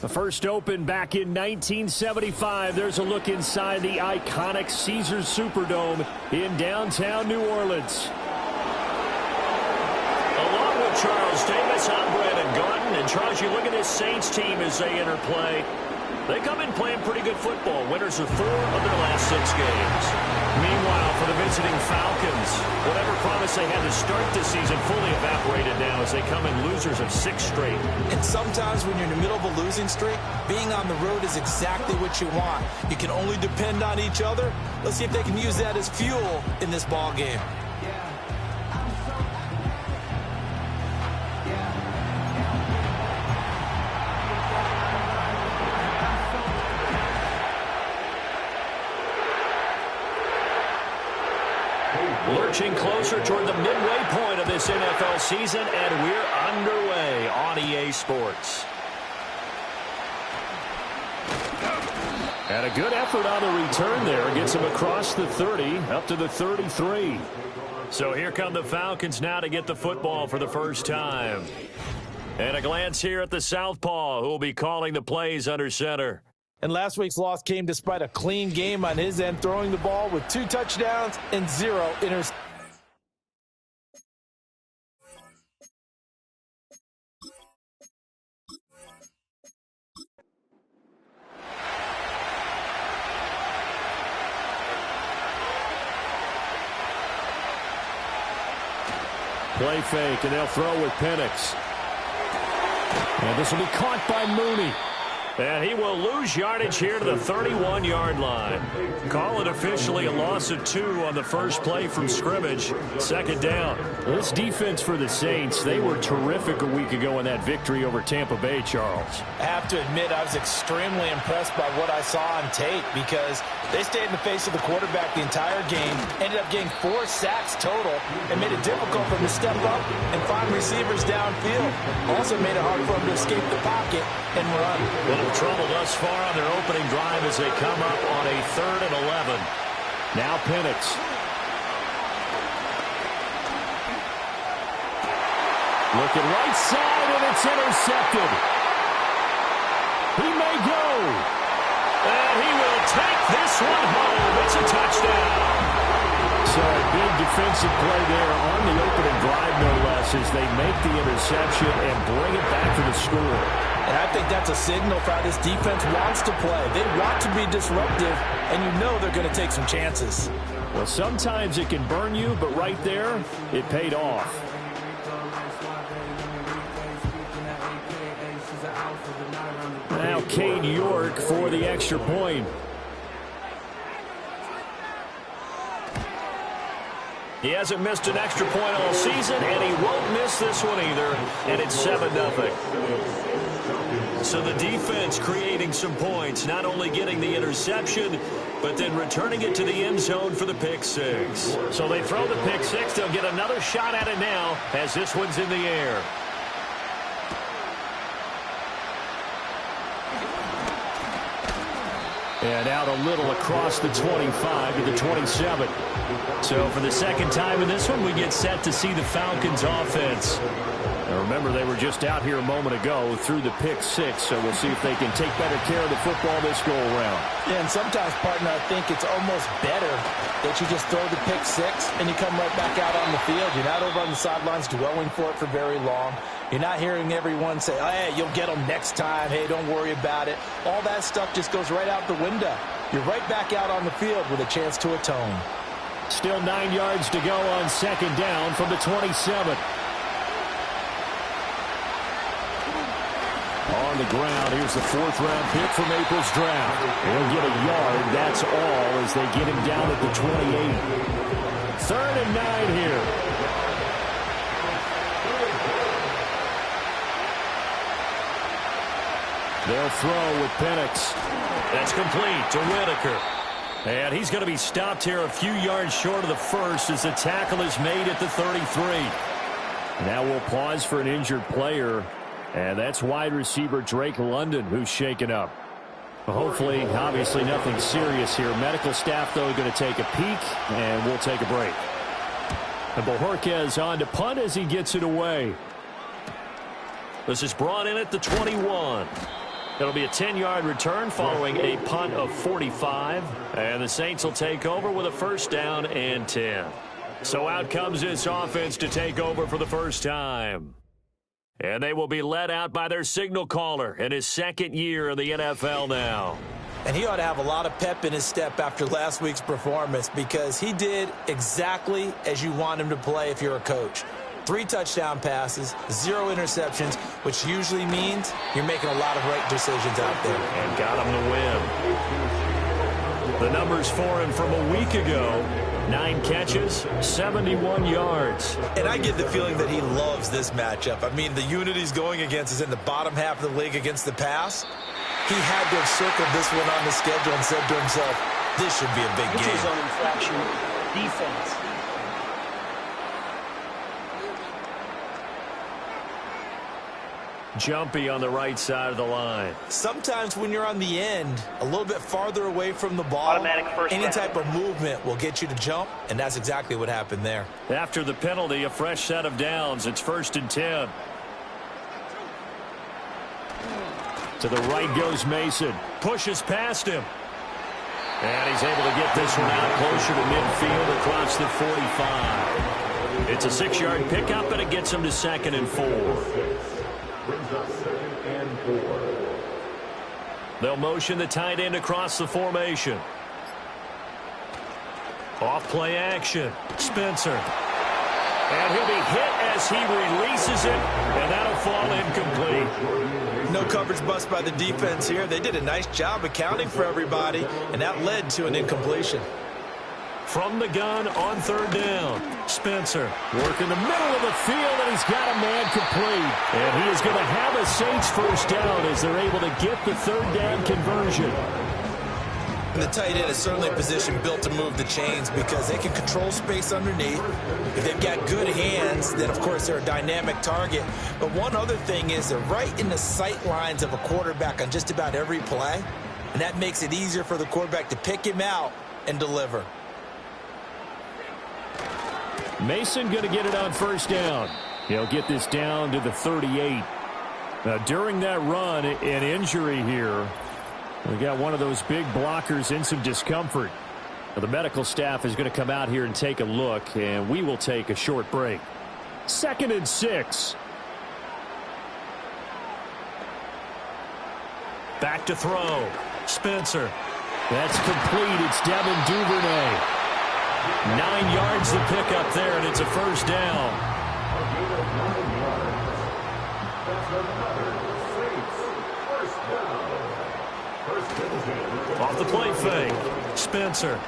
The first opened back in 1975. There's a look inside the iconic Caesars Superdome in downtown New Orleans. Along with Charles Davis, I'm Brandon Garden. And Charles, you look at this Saints team as they enter play. They come in playing pretty good football. Winners of 4 of their last 6 games. Meanwhile, for the visiting Falcons, whatever promise they had to start the season fully evaporated now as they come in losers of 6 straight. And sometimes when you're in the middle of a losing streak, being on the road is exactly what you want. You can only depend on each other. Let's see if they can use that as fuel in this ball game. Lurching closer toward the midway point of this NFL season, and we're underway on EA Sports. And a good effort on the return there. Gets him across the 30, up to the 33. So here come the Falcons now to get the football for the first time. And a glance here at the southpaw, who will be calling the plays under center. And last week's loss came despite a clean game on his end, throwing the ball with 2 touchdowns and 0 interceptions. Play fake, and they'll throw with Penix. And this will be caught by Mooney. And he will lose yardage here to the 31-yard line. Call it officially a loss of 2 on the first play from scrimmage. Second down. This defense for the Saints, they were terrific a week ago in that victory over Tampa Bay, Charles. I have to admit, I was extremely impressed by what I saw on tape because they stayed in the face of the quarterback the entire game, ended up getting 4 sacks total, and made it difficult for him to step up and find receivers downfield. Also made it hard for him to escape the pocket and run. Little trouble thus far on their opening drive as they come up on a 3rd and 11. Now Penix. Looking right side, and it's intercepted. He may go. And he will take this one home. It's a touchdown. So a big defensive play there on the opening drive, no less, as they make the interception and bring it back to the score. And I think that's a signal for how this defense wants to play. They want to be disruptive, and you know they're going to take some chances. Well, sometimes it can burn you, but right there, it paid off. Now Cade York for the extra point. He hasn't missed an extra point all season, and he won't miss this one either, and it's 7-0. So the defense creating some points, not only getting the interception, but then returning it to the end zone for the pick 6. So they throw the pick 6. They'll get another shot at it now as this one's in the air. And out a little across the 25 to the 27. So for the second time in this one, we get set to see the Falcons offense. Now remember, they were just out here a moment ago through the pick 6, so we'll see if they can take better care of the football this go-around. Yeah, and sometimes, partner, I think it's almost better that you just throw the pick 6 and you come right back out on the field. You're not over on the sidelines dwelling for it for very long. You're not hearing everyone say, oh, hey, you'll get them next time. Hey, don't worry about it. All that stuff just goes right out the window. You're right back out on the field with a chance to atone. Still 9 yards to go on second down from the 27. On the ground, here's the 4th-round pick from April's draft. He'll get a yard, that's all, as they get him down at the 28. 3rd and 9 here. They'll throw with Penix. That's complete to Whitaker. And he's going to be stopped here a few yards short of the first as the tackle is made at the 33. Now we'll pause for an injured player. And that's wide receiver Drake London, who's shaken up. Hopefully, obviously nothing serious here. Medical staff, though, going to take a peek, and we'll take a break. And Bojorquez on to punt as he gets it away. This is brought in at the 21. It'll be a 10-yard return following a punt of 45. And the Saints will take over with a first down and 10. So out comes this offense to take over for the first time. And they will be led out by their signal caller in his second year in the NFL now. And he ought to have a lot of pep in his step after last week's performance because he did exactly as you want him to play if you're a coach. 3 touchdown passes, 0 interceptions, which usually means you're making a lot of right decisions out there. And got him to win. The numbers for him from a week ago: 9 catches, 71 yards. And I get the feeling that he loves this matchup. I mean, the unit he's going against is in the bottom half of the league against the pass. He had to have circled this one on the schedule and said to himself, this should be a big game. Zone infraction, defense. Jumpy on the right side of the line. Sometimes when you're on the end, a little bit farther away from the ball, any type of movement will get you to jump, and that's exactly what happened there. After the penalty, a fresh set of downs. It's 1st and 10. To the right goes Mason. Pushes past him. And he's able to get this one out closer to midfield across the 45. It's a 6-yard pickup, and it gets him to 2nd and 4. They'll motion the tight end across the formation. Off play action. Spencer. And he'll be hit as he releases it, and that'll fall incomplete. No coverage bust by the defense here. They did a nice job accounting for everybody, and that led to an incompletion. From the gun on 3rd down. Spencer working the middle of the field, and he's got a man complete. And he is going to have a Saints first down as they're able to get the 3rd down conversion. And the tight end is certainly a position built to move the chains because they can control space underneath. If they've got good hands, then, of course, they're a dynamic target. But one other thing is they're right in the sight lines of a quarterback on just about every play. And that makes it easier for the quarterback to pick him out and deliver. Mason going to get it on 1st down. He'll get this down to the 38. Now, during that run, an injury here. We got one of those big blockers in some discomfort. Now, the medical staff is going to come out here and take a look, and we will take a short break. 2nd and 6. Back to throw. Spencer. That's complete. It's Devin Duvernay. 9 yards to pick up there, and it's a first down. Off the play fake. Spencer.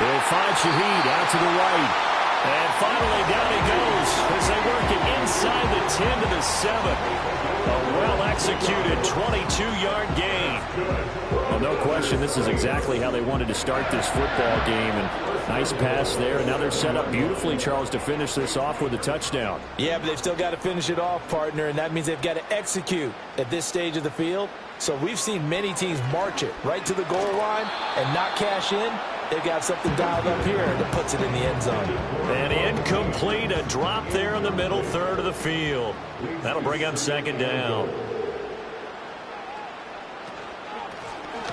They'll find Shaheed out to the right. And finally down he goes as they work it inside the 10 to the 7. A well-executed 22-yard gain. Well, no question, this is exactly how they wanted to start this football game. And nice pass there. And now they're set up beautifully, Charles, to finish this off with a touchdown. Yeah, but they've still got to finish it off, partner, and that means they've got to execute at this stage of the field. So we've seen many teams march it right to the goal line and not cash in. They've got something dialed up here that puts it in the end zone. And incomplete, a drop there in the middle third of the field. That'll bring up 2nd down.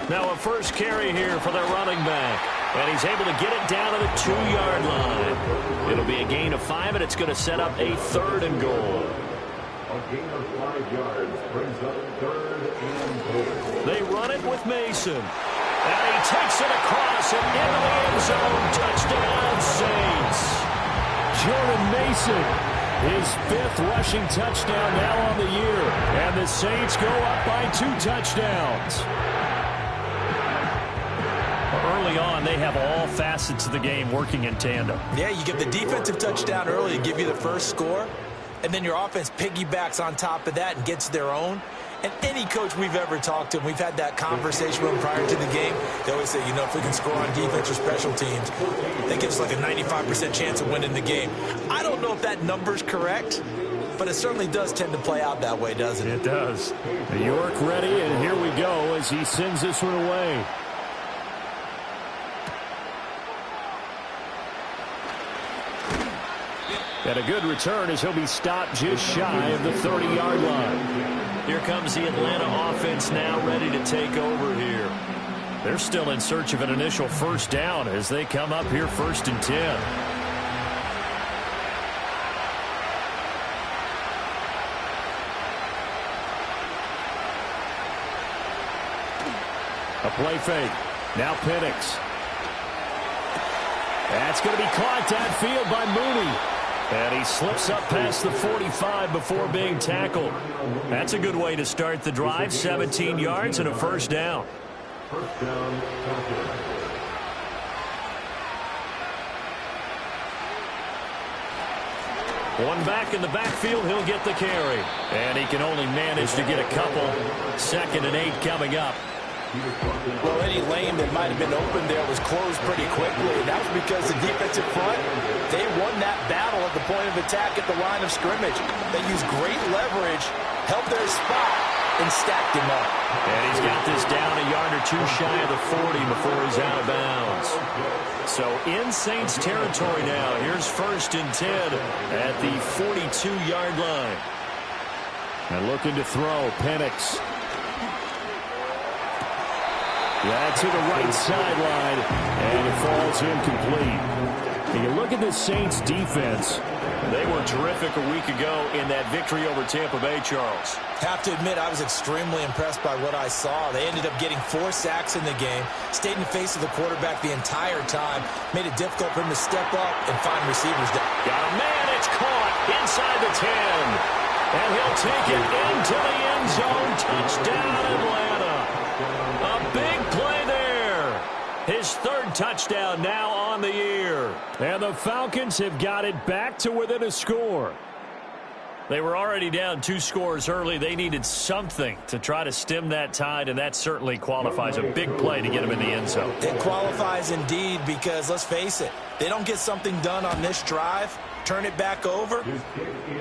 Now a first carry here for their running back. And he's able to get it down to the 2-yard line. It'll be a gain of 5, and it's going to set up a 3rd and goal. A gain of 5 yards brings up 3rd and goal. They run it with Mason. And he takes it across and into the end zone. Touchdown, Saints. Jordan Mason, his 5th rushing touchdown now on the year. And the Saints go up by 2 touchdowns. Early on, they have all facets of the game working in tandem. Yeah, you get the defensive touchdown early to give you the first score, and then your offense piggybacks on top of that and gets their own. And any coach we've ever talked to, and we've had that conversation with them prior to the game, they always say, you know, if we can score on defense or special teams, that gives us like a 95% chance of winning the game. I don't know if that number's correct, but it certainly does tend to play out that way, doesn't it? It does. York ready, and here we go as he sends this one away. And a good return as he'll be stopped just shy of the 30-yard line. Here comes the Atlanta offense now ready to take over here. They're still in search of an initial first down as they come up here 1st and 10. A play fake. Now Penix. That's going to be caught downfield by Mooney. And he slips up past the 45 before being tackled. That's a good way to start the drive. 17 yards and a first down. First down, Falcons. One back in the backfield, he'll get the carry. And he can only manage to get a couple. 2nd and 8 coming up. Well, any lane that might have been open there was closed pretty quickly, and that was because the defensive front, they won that battle at the point of attack at the line of scrimmage. They used great leverage, held their spot, and stacked him up. And he's got this down a yard or two shy of the 40 before he's out of bounds. So in Saints territory now. Here's 1st and 10 at the 42-yard line. And looking to throw, Penix. Yeah, to the right sideline, and it falls incomplete. And you look at the Saints defense. They were terrific a week ago in that victory over Tampa Bay, Charles. Have to admit, I was extremely impressed by what I saw. They ended up getting 4 sacks in the game, stayed in the face of the quarterback the entire time, made it difficult for him to step up and find receivers down. Got a man, it's caught inside the 10. And he'll take it into the end zone. Touchdown, Atlanta. A big play there. His 3rd touchdown now on the year. And the Falcons have got it back to within a score. They were already down 2 scores early. They needed something to try to stem that tide, and that certainly qualifies. A big play to get them in the end zone. It qualifies indeed because, let's face it, they don't get something done on this drive, turn it back over,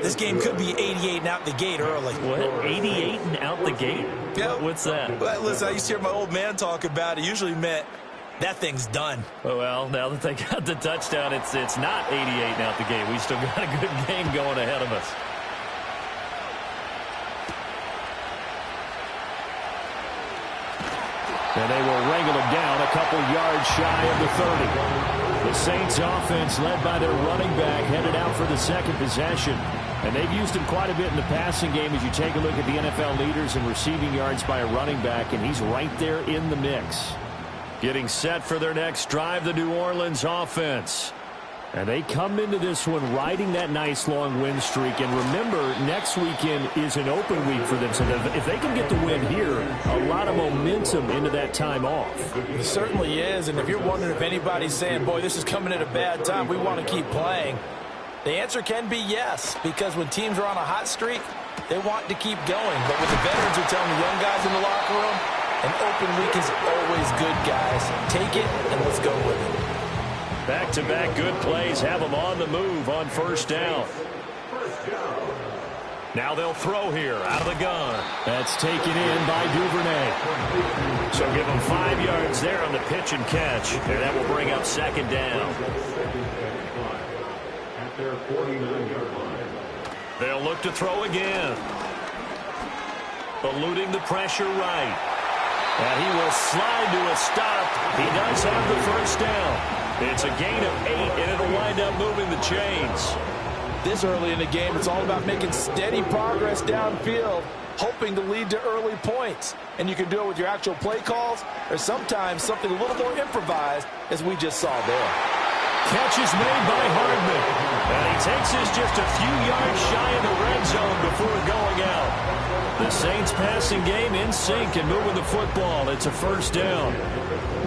this game could be 88 and out the gate early. What? 88 and out the gate? Yeah. What's that? Well, listen, I used to hear my old man talk about it. It usually meant that thing's done. Well, now that they got the touchdown, it's not 88 and out the gate. We still got a good game going ahead of us. And they will wrangle him down a couple yards shy of the 30. The Saints offense led by their running back headed out for the 2nd possession. And they've used him quite a bit in the passing game as you take a look at the NFL leaders in receiving yards by a running back, and he's right there in the mix. Getting set for their next drive, the New Orleans offense. And they come into this one riding that nice long win streak. And remember, next weekend is an open week for them. So if they can get the win here, a lot of momentum into that time off. It certainly is. And if you're wondering if anybody's saying, boy, this is coming at a bad time, we want to keep playing, the answer can be yes. Because when teams are on a hot streak, they want to keep going. But what the veterans are telling the young guys in the locker room, an open week is always good, guys. Take it and let's go with it. Back-to-back good plays have them on the move on 1st down. Now they'll throw here out of the gun. That's taken in by Duvernay. So give them 5 yards there on the pitch and catch. And that will bring up 2nd down. At their 49-yard line. They'll look to throw again. Eluding the pressure right. And he will slide to a stop. He does have the 1st down. It's a gain of 8, and it'll wind up moving the chains. This early in the game, it's all about making steady progress downfield, hoping to lead to early points. And you can do it with your actual play calls or sometimes something a little more improvised, as we just saw there. Catch is made by Hardman. And he takes this just a few yards shy of the red zone before going out. The Saints passing game in sync and moving the football. It's a 1st down.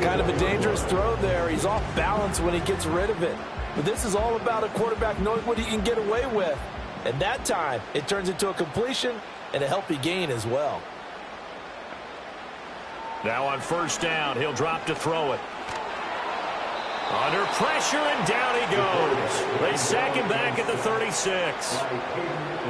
Kind of a dangerous throw there. He's off balance when he gets rid of it. But this is all about a quarterback knowing what he can get away with. And that time, it turns into a completion and a healthy gain as well. Now on 1st down, he'll drop to throw it. Under pressure, and down he goes. They sack him back at the 36.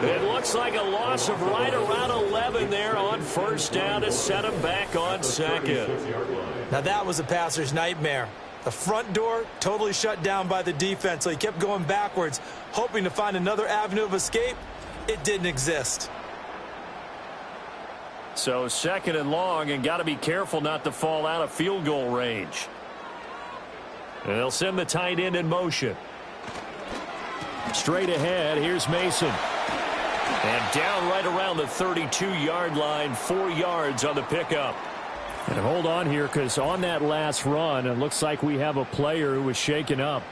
It looks like a loss of right around 11 there on 1st down to set him back on 2nd. Now that was a passer's nightmare. The front door totally shut down by the defense, so he kept going backwards, hoping to find another avenue of escape. It didn't exist. So 2nd and long, and got to be careful not to fall out of field goal range. And they'll send the tight end in motion. Straight ahead, here's Mason. And down right around the 32-yard line, 4 yards on the pickup. And hold on here, because on that last run, it looks like we have a player who was shaken up.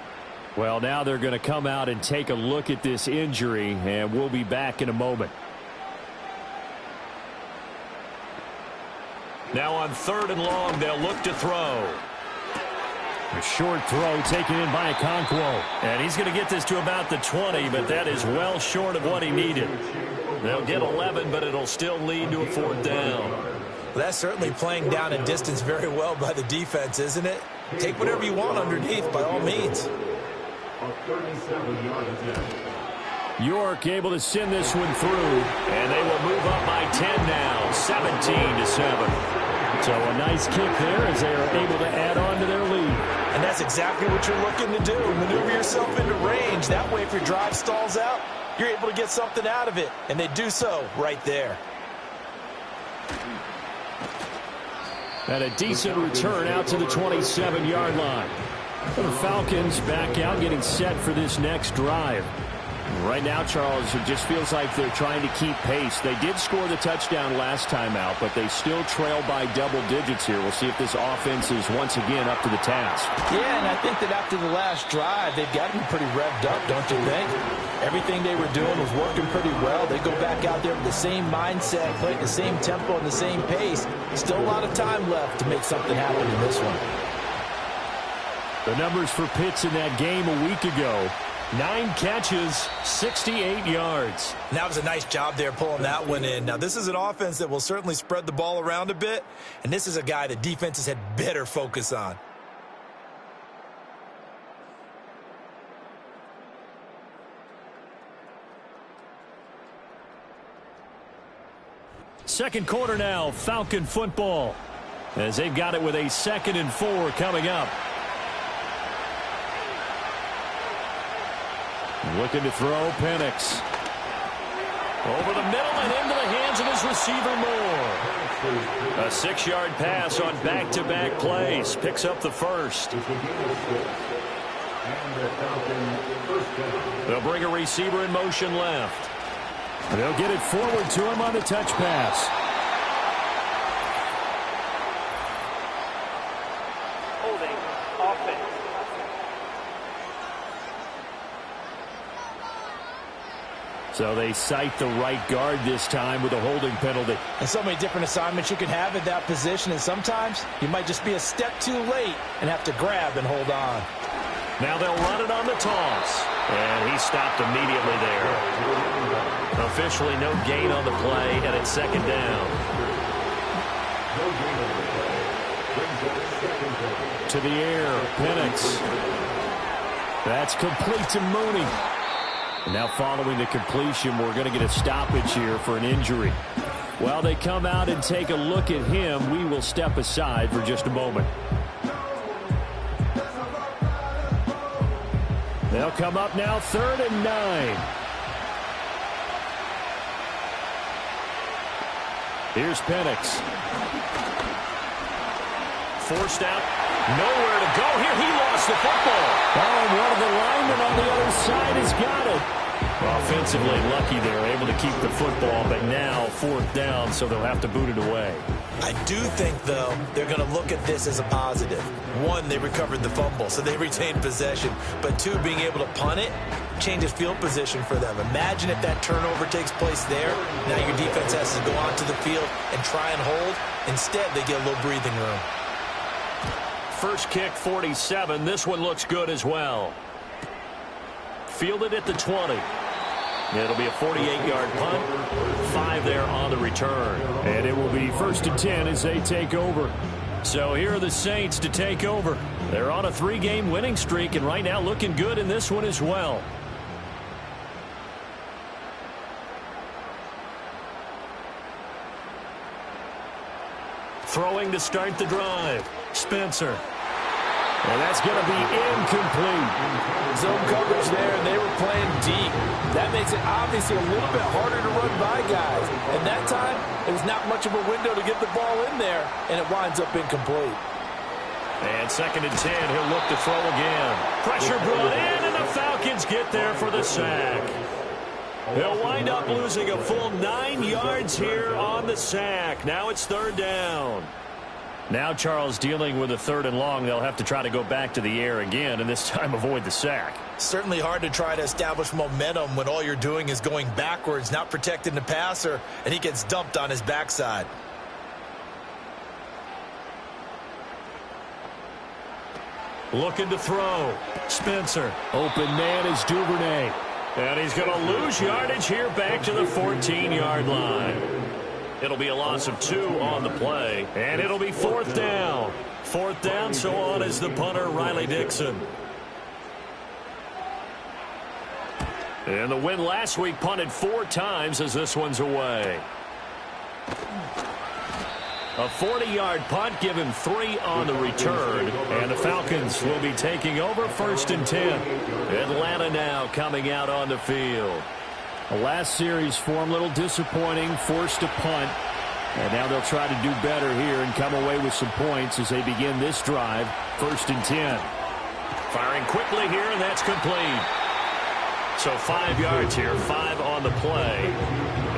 Well, now they're going to come out and take a look at this injury, and we'll be back in a moment. Now on 3rd and long, they'll look to throw. A short throw taken in by Okonkwo. And he's going to get this to about the 20, but that is well short of what he needed. They'll get 11, but it'll still lead to a 4th down. Well, that's certainly playing down in distance very well by the defense, isn't it? Take whatever you want underneath, by all means. York able to send this one through. And they will move up by 10 now, 17-7. So a nice kick there as they are able to add on to their lead. And that's exactly what you're looking to do. Maneuver yourself into range. That way, if your drive stalls out, you're able to get something out of it. And they do so right there. And a decent return out to the 27-yard line. The Falcons back out, getting set for this next drive. Right now, Charles, it just feels like they're trying to keep pace. They did score the touchdown last time out, but they still trail by double digits here. We'll see if this offense is once again up to the task. Yeah, and I think that after the last drive, they've got to be pretty revved up, don't you think? Everything they were doing was working pretty well. They go back out there with the same mindset, play at the same tempo and the same pace. Still a lot of time left to make something happen in this one. The numbers for Pitts in that game a week ago. 9 catches, 68 yards. And that was a nice job there pulling that one in. Now, this is an offense that will certainly spread the ball around a bit, and this is a guy that defenses had better focus on. Second quarter now, Falcon football, as they've got it with a 2nd and 4 coming up. Looking to throw, Penix. Over the middle and into the hands of his receiver Moore. A 6-yard pass on back-to-back plays. Picks up the first. They'll bring a receiver in motion left. They'll get it forward to him on the touch pass. Holding offense. So they cite the right guard this time with a holding penalty. And so many different assignments you can have at that position, and sometimes you might just be a step too late and have to grab and hold on. Now they'll run it on the toss. And he stopped immediately there. Officially no gain on the play, and it's 2nd down. To the air, Penix. That's complete to Mooney. Now following the completion, we're going to get a stoppage here for an injury. While they come out and take a look at him, we will step aside for just a moment. They'll come up now 3rd and 9. Here's Penix. Forced out. Nowhere to go here. He lost the football. Oh, and one of the linemen on the other side has got it. Offensively lucky they're able to keep the football, but now 4th down, so they'll have to boot it away. I do think, though, they're going to look at this as a positive. 1, they recovered the fumble, so they retained possession. But 2, being able to punt it changes field position for them. Imagine if that turnover takes place there. Now your defense has to go onto the field and try and hold. Instead, they get a little breathing room. First kick, 47. This one looks good as well. Fielded at the 20. It'll be a 48-yard punt. 5 there on the return. And it will be 1st and 10 as they take over. So here are the Saints to take over. They're on a 3-game winning streak, and right now looking good in this one as well. Throwing to start the drive. Spencer. And that's going to be incomplete. Zone coverage there, and they were playing deep. That makes it obviously a little bit harder to run by guys. And that time, there's not much of a window to get the ball in there, and it winds up incomplete. And 2nd and 10, he'll look to throw again. Pressure brought in, and the Falcons get there for the sack. They'll wind up losing a full 9 yards here on the sack. Now it's 3rd down. Now Charles dealing with a 3rd and long. They'll have to try to go back to the air again, and this time avoid the sack. Certainly hard to try to establish momentum when all you're doing is going backwards, not protecting the passer, and he gets dumped on his backside. Looking to throw. Spencer. Open man is Duvernay. And he's going to lose yardage here back to the 14-yard line. It'll be a loss of 2 on the play. And it'll be 4th down. 4th down, so on is the punter, Riley Dixon. And the win last week punted 4 times as this one's away. A 40-yard punt, give him 3 on the return. And the Falcons will be taking over 1st and 10. Atlanta now coming out on the field. The last series for him, a little disappointing, forced a punt. And now they'll try to do better here and come away with some points as they begin this drive, 1st and 10. Firing quickly here, and that's complete. So 5 yards here, 5 on the play.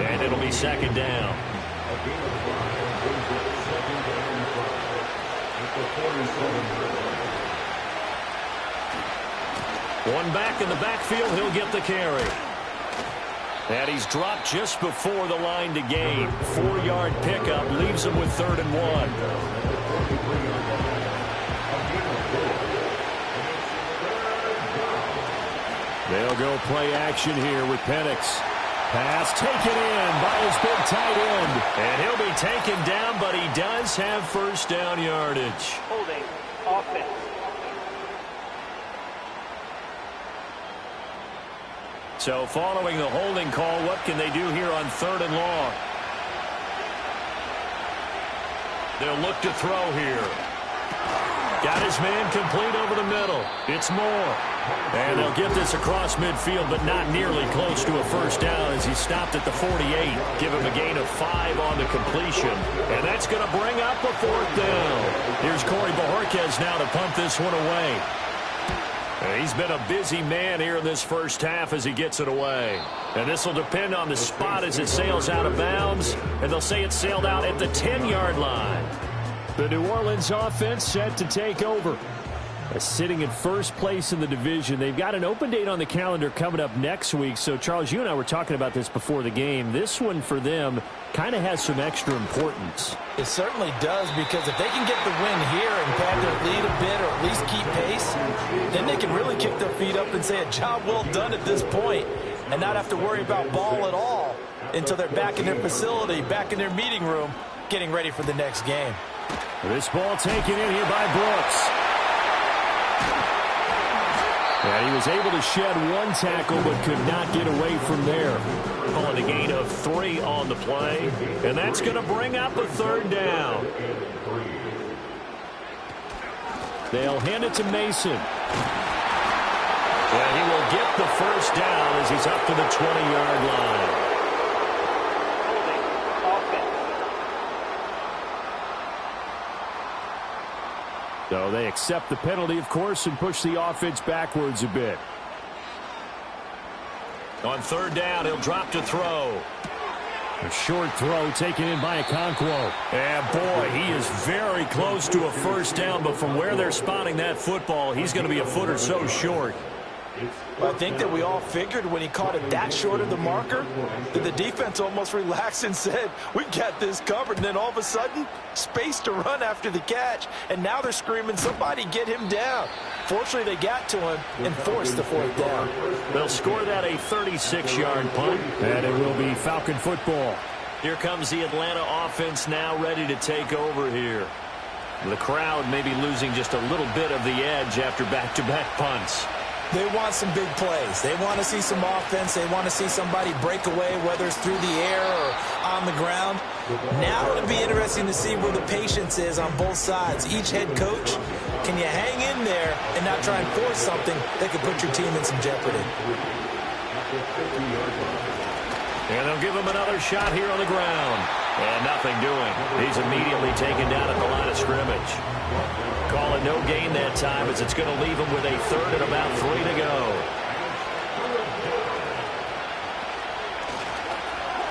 And it'll be 2nd down. One back in the backfield, he'll get the carry. And he's dropped just before the line to gain. 4-yard pickup leaves him with 3rd and 1. They'll go play action here with Penix. Pass taken in by his big tight end. And he'll be taken down, but he does have 1st down yardage. Holding. Offense. So following the holding call, what can they do here on 3rd and long? They'll look to throw here. Got his man complete over the middle. It's Moore. And they'll get this across midfield, but not nearly close to a 1st down as he stopped at the 48. Give him a gain of 5 on the completion. And that's going to bring up a 4th down. Here's Corey Bojorquez now to punt this one away. And he's been a busy man here in this first half as he gets it away. And this will depend on the spot as it sails out of bounds. And they'll say it sailed out at the 10-yard line. The New Orleans offense set to take over. Sitting in 1st place in the division. They've got an open date on the calendar coming up next week. So, Charles, you and I were talking about this before the game. This one for them kind of has some extra importance. It certainly does, because if they can get the win here and pad their lead a bit or at least keep pace, then they can really kick their feet up and say a job well done at this point and not have to worry about ball at all until they're back in their facility, back in their meeting room, getting ready for the next game. This ball taken in here by Brooks. Yeah, he was able to shed 1 tackle but could not get away from there. Calling a gain of 3 on the play. And that's going to bring up a 3rd down. They'll hand it to Mason. And he will get the 1st down as he's up to the 20-yard line. So they accept the penalty, of course, and push the offense backwards a bit. On 3rd down, he'll drop to throw. A short throw taken in by Okonkwo. And boy, he is very close to a 1st down, but from where they're spotting that football, he's going to be a foot or so short. I think that we all figured when he caught it that short of the marker that the defense almost relaxed and said, we got this covered. And then all of a sudden, space to run after the catch. And now they're screaming, somebody get him down. Fortunately, they got to him and forced the 4th down. They'll score that a 36-yard punt. And it will be Falcon football. Here comes the Atlanta offense now ready to take over here. The crowd may be losing just a little bit of the edge after back-to-back punts. They want some big plays. They want to see some offense. They want to see somebody break away, whether it's through the air or on the ground. Now it'll be interesting to see where the patience is on both sides. Each head coach, can you hang in there and not try and force something that could put your team in some jeopardy? And they'll give him another shot here on the ground. And nothing doing. He's immediately taken down at the line of scrimmage. Call it no gain that time as it's going to leave him with a third and about 3 to go.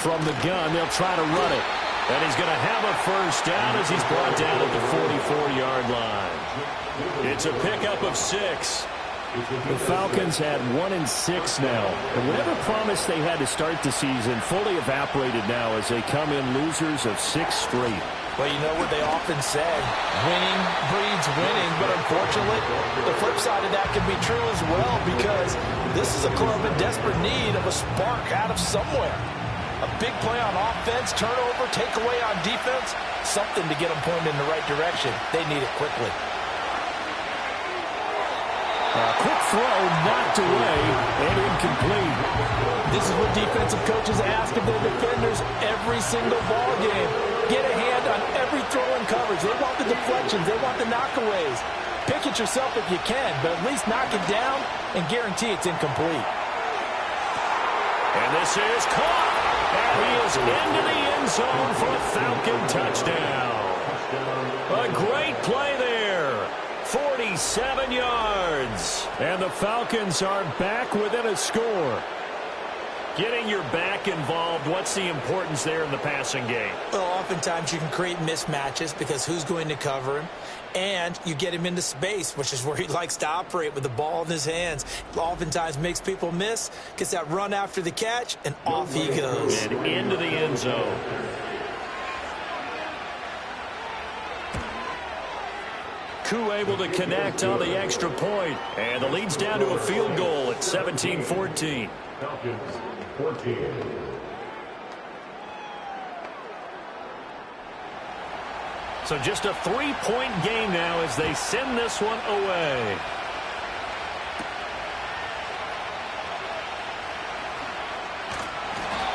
From the gun, they'll try to run it. And he's going to have a first down as he's brought down at the 44-yard line. It's a pickup of 6. The Falcons had 1-6 now. And whatever promise they had to start the season fully evaporated now as they come in losers of 6 straight. Well, you know what they often say, winning breeds winning, but unfortunately, the flip side of that can be true as well because this is a club in desperate need of a spark out of somewhere. A big play on offense, turnover, takeaway on defense, something to get them pointed in the right direction. They need it quickly. A quick throw knocked away and incomplete. This is what defensive coaches ask of their defenders every single ball game. Get a hand on every throw and coverage. They want the deflections. They want the knockaways. Pick it yourself if you can, but at least knock it down and guarantee it's incomplete. And this is caught. And he is into the end zone for a Falcon touchdown. A great play there. 47 yards. And the Falcons are back within a score. Getting your back involved, what's the importance there in the passing game? Well, oftentimes you can create mismatches because who's going to cover him? And you get him into space, which is where he likes to operate with the ball in his hands. Oftentimes makes people miss, gets that run after the catch, and off he goes. And into the end zone. Koo able to connect on the extra point. And the lead's down to a field goal at 17-14. Falcons, 14. So just a 3-point game now as they send this one away.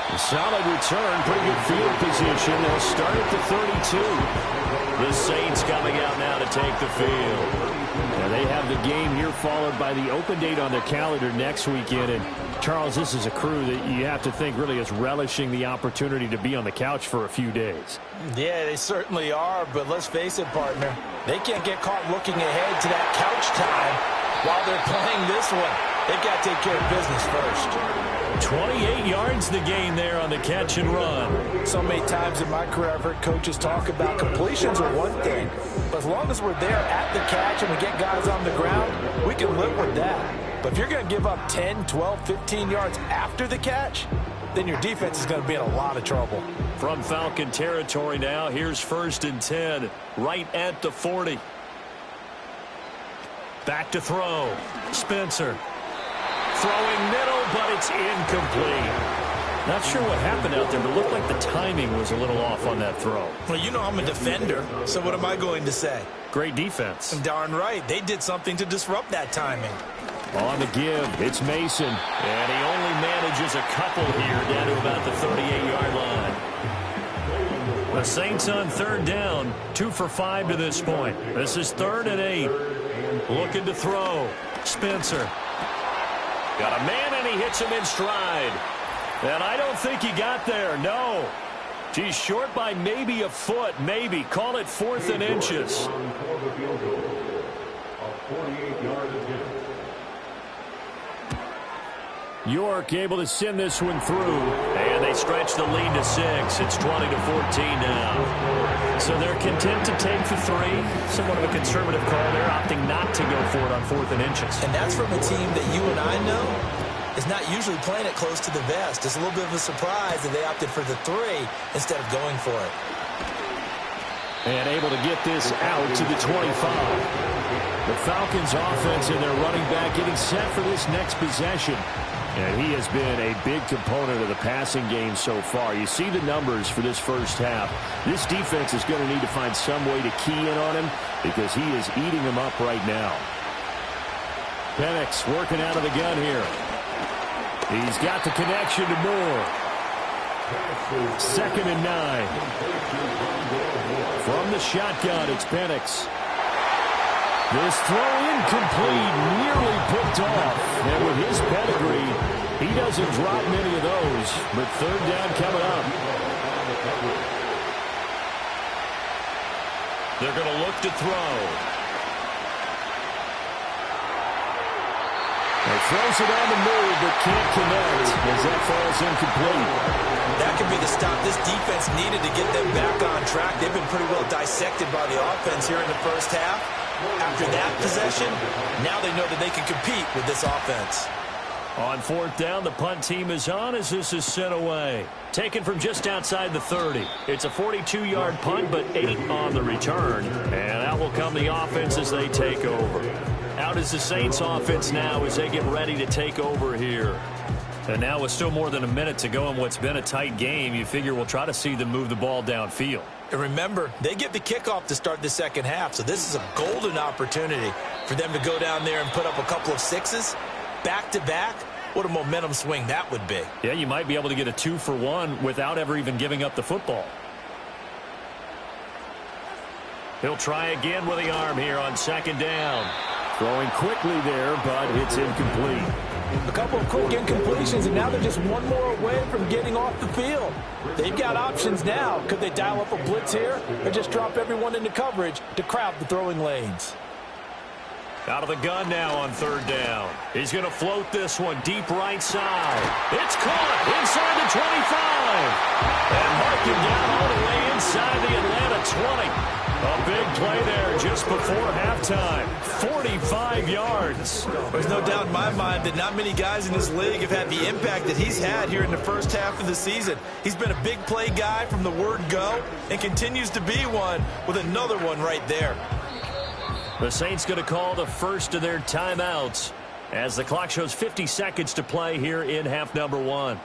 A solid return, pretty good field position. They'll start at the 32. The Saints coming out now to take the field. Now they have the game here followed by the open date on their calendar next weekend. And Charles, this is a crew that you have to think really is relishing the opportunity to be on the couch for a few days. Yeah, they certainly are, but let's face it, partner. They can't get caught looking ahead to that couch time while they're playing this one. They've got to take care of business first. 28 yards the gain there on the catch and run. So many times in my career I've heard coaches talk about completions are one thing, but as long as we're there at the catch and we get guys on the ground, we can live with that. But if you're going to give up 10, 12, 15 yards after the catch, then your defense is going to be in a lot of trouble. From Falcon territory now, here's 1st and 10, right at the 40. Back to throw. Spencer. Throwing middle, but it's incomplete. Not sure what happened out there, but it looked like the timing was a little off on that throw. Well, you know I'm a defender, so what am I going to say? Great defense. Darn right. They did something to disrupt that timing. On the give, it's Mason. And he only manages a couple here down to about the 38-yard line. The Saints on 3rd down, 2 for 5 to this point. This is 3rd and 8. Looking to throw. Spencer. Got a man, and he hits him in stride. And I don't think he got there, no. He's short by maybe a foot, maybe. Call it 4th and inches. York able to send this one through. And they stretch the lead to 6. It's 20-14 now. So they're content to take the 3. Somewhat of a conservative call there, opting not to go for it on 4th and inches. And that's from a team that you and I know is not usually playing it close to the vest. It's a little bit of a surprise that they opted for the 3 instead of going for it. And able to get this out to the 25. The Falcons offense and their running back getting set for this next possession. And he has been a big component of the passing game so far. You see the numbers for this first half. This defense is going to need to find some way to key in on him because he is eating them up right now. Penix working out of the gun here. He's got the connection to Moore. 2nd and 9. From the shotgun, it's Penix. This throw incomplete, nearly picked off. And with his pedigree, he doesn't drop many of those. But 3rd down coming up. They're going to look to throw. He throws it on the move, but can't connect as that falls incomplete. That could be the stop this defense needed to get them back on track. They've been pretty well dissected by the offense here in the first half. After that possession, now they know that they can compete with this offense. On 4th down, the punt team is on as this is sent away. Taken from just outside the 30. It's a 42-yard punt, but 8 on the return. And out will come the offense as they take over. Out is the Saints offense now as they get ready to take over here. And now with still more than a minute to go in what's been a tight game, you figure we'll try to see them move the ball downfield. And remember, they get the kickoff to start the second half, so this is a golden opportunity for them to go down there and put up a couple of sixes. Back-to-back, what a momentum swing that would be. Yeah, you might be able to get a 2-for-1 without ever even giving up the football. He'll try again with the arm here on 2nd down. Throwing quickly there, but it's incomplete. A couple of quick incompletions, and now they're just one more away from getting off the field. They've got options now. Could they dial up a blitz here or just drop everyone into coverage to crowd the throwing lanes? Out of the gun now on 3rd down. He's going to float this one deep right side. It's caught inside the 25. And marked him down all the way inside the Atlanta 20. A big play there just before halftime. 45 yards. There's no doubt in my mind that not many guys in this league have had the impact that he's had here in the first half of the season. He's been a big play guy from the word go and continues to be one with another one right there. The Saints going to call the first of their timeouts as the clock shows 50 seconds to play here in half number 1.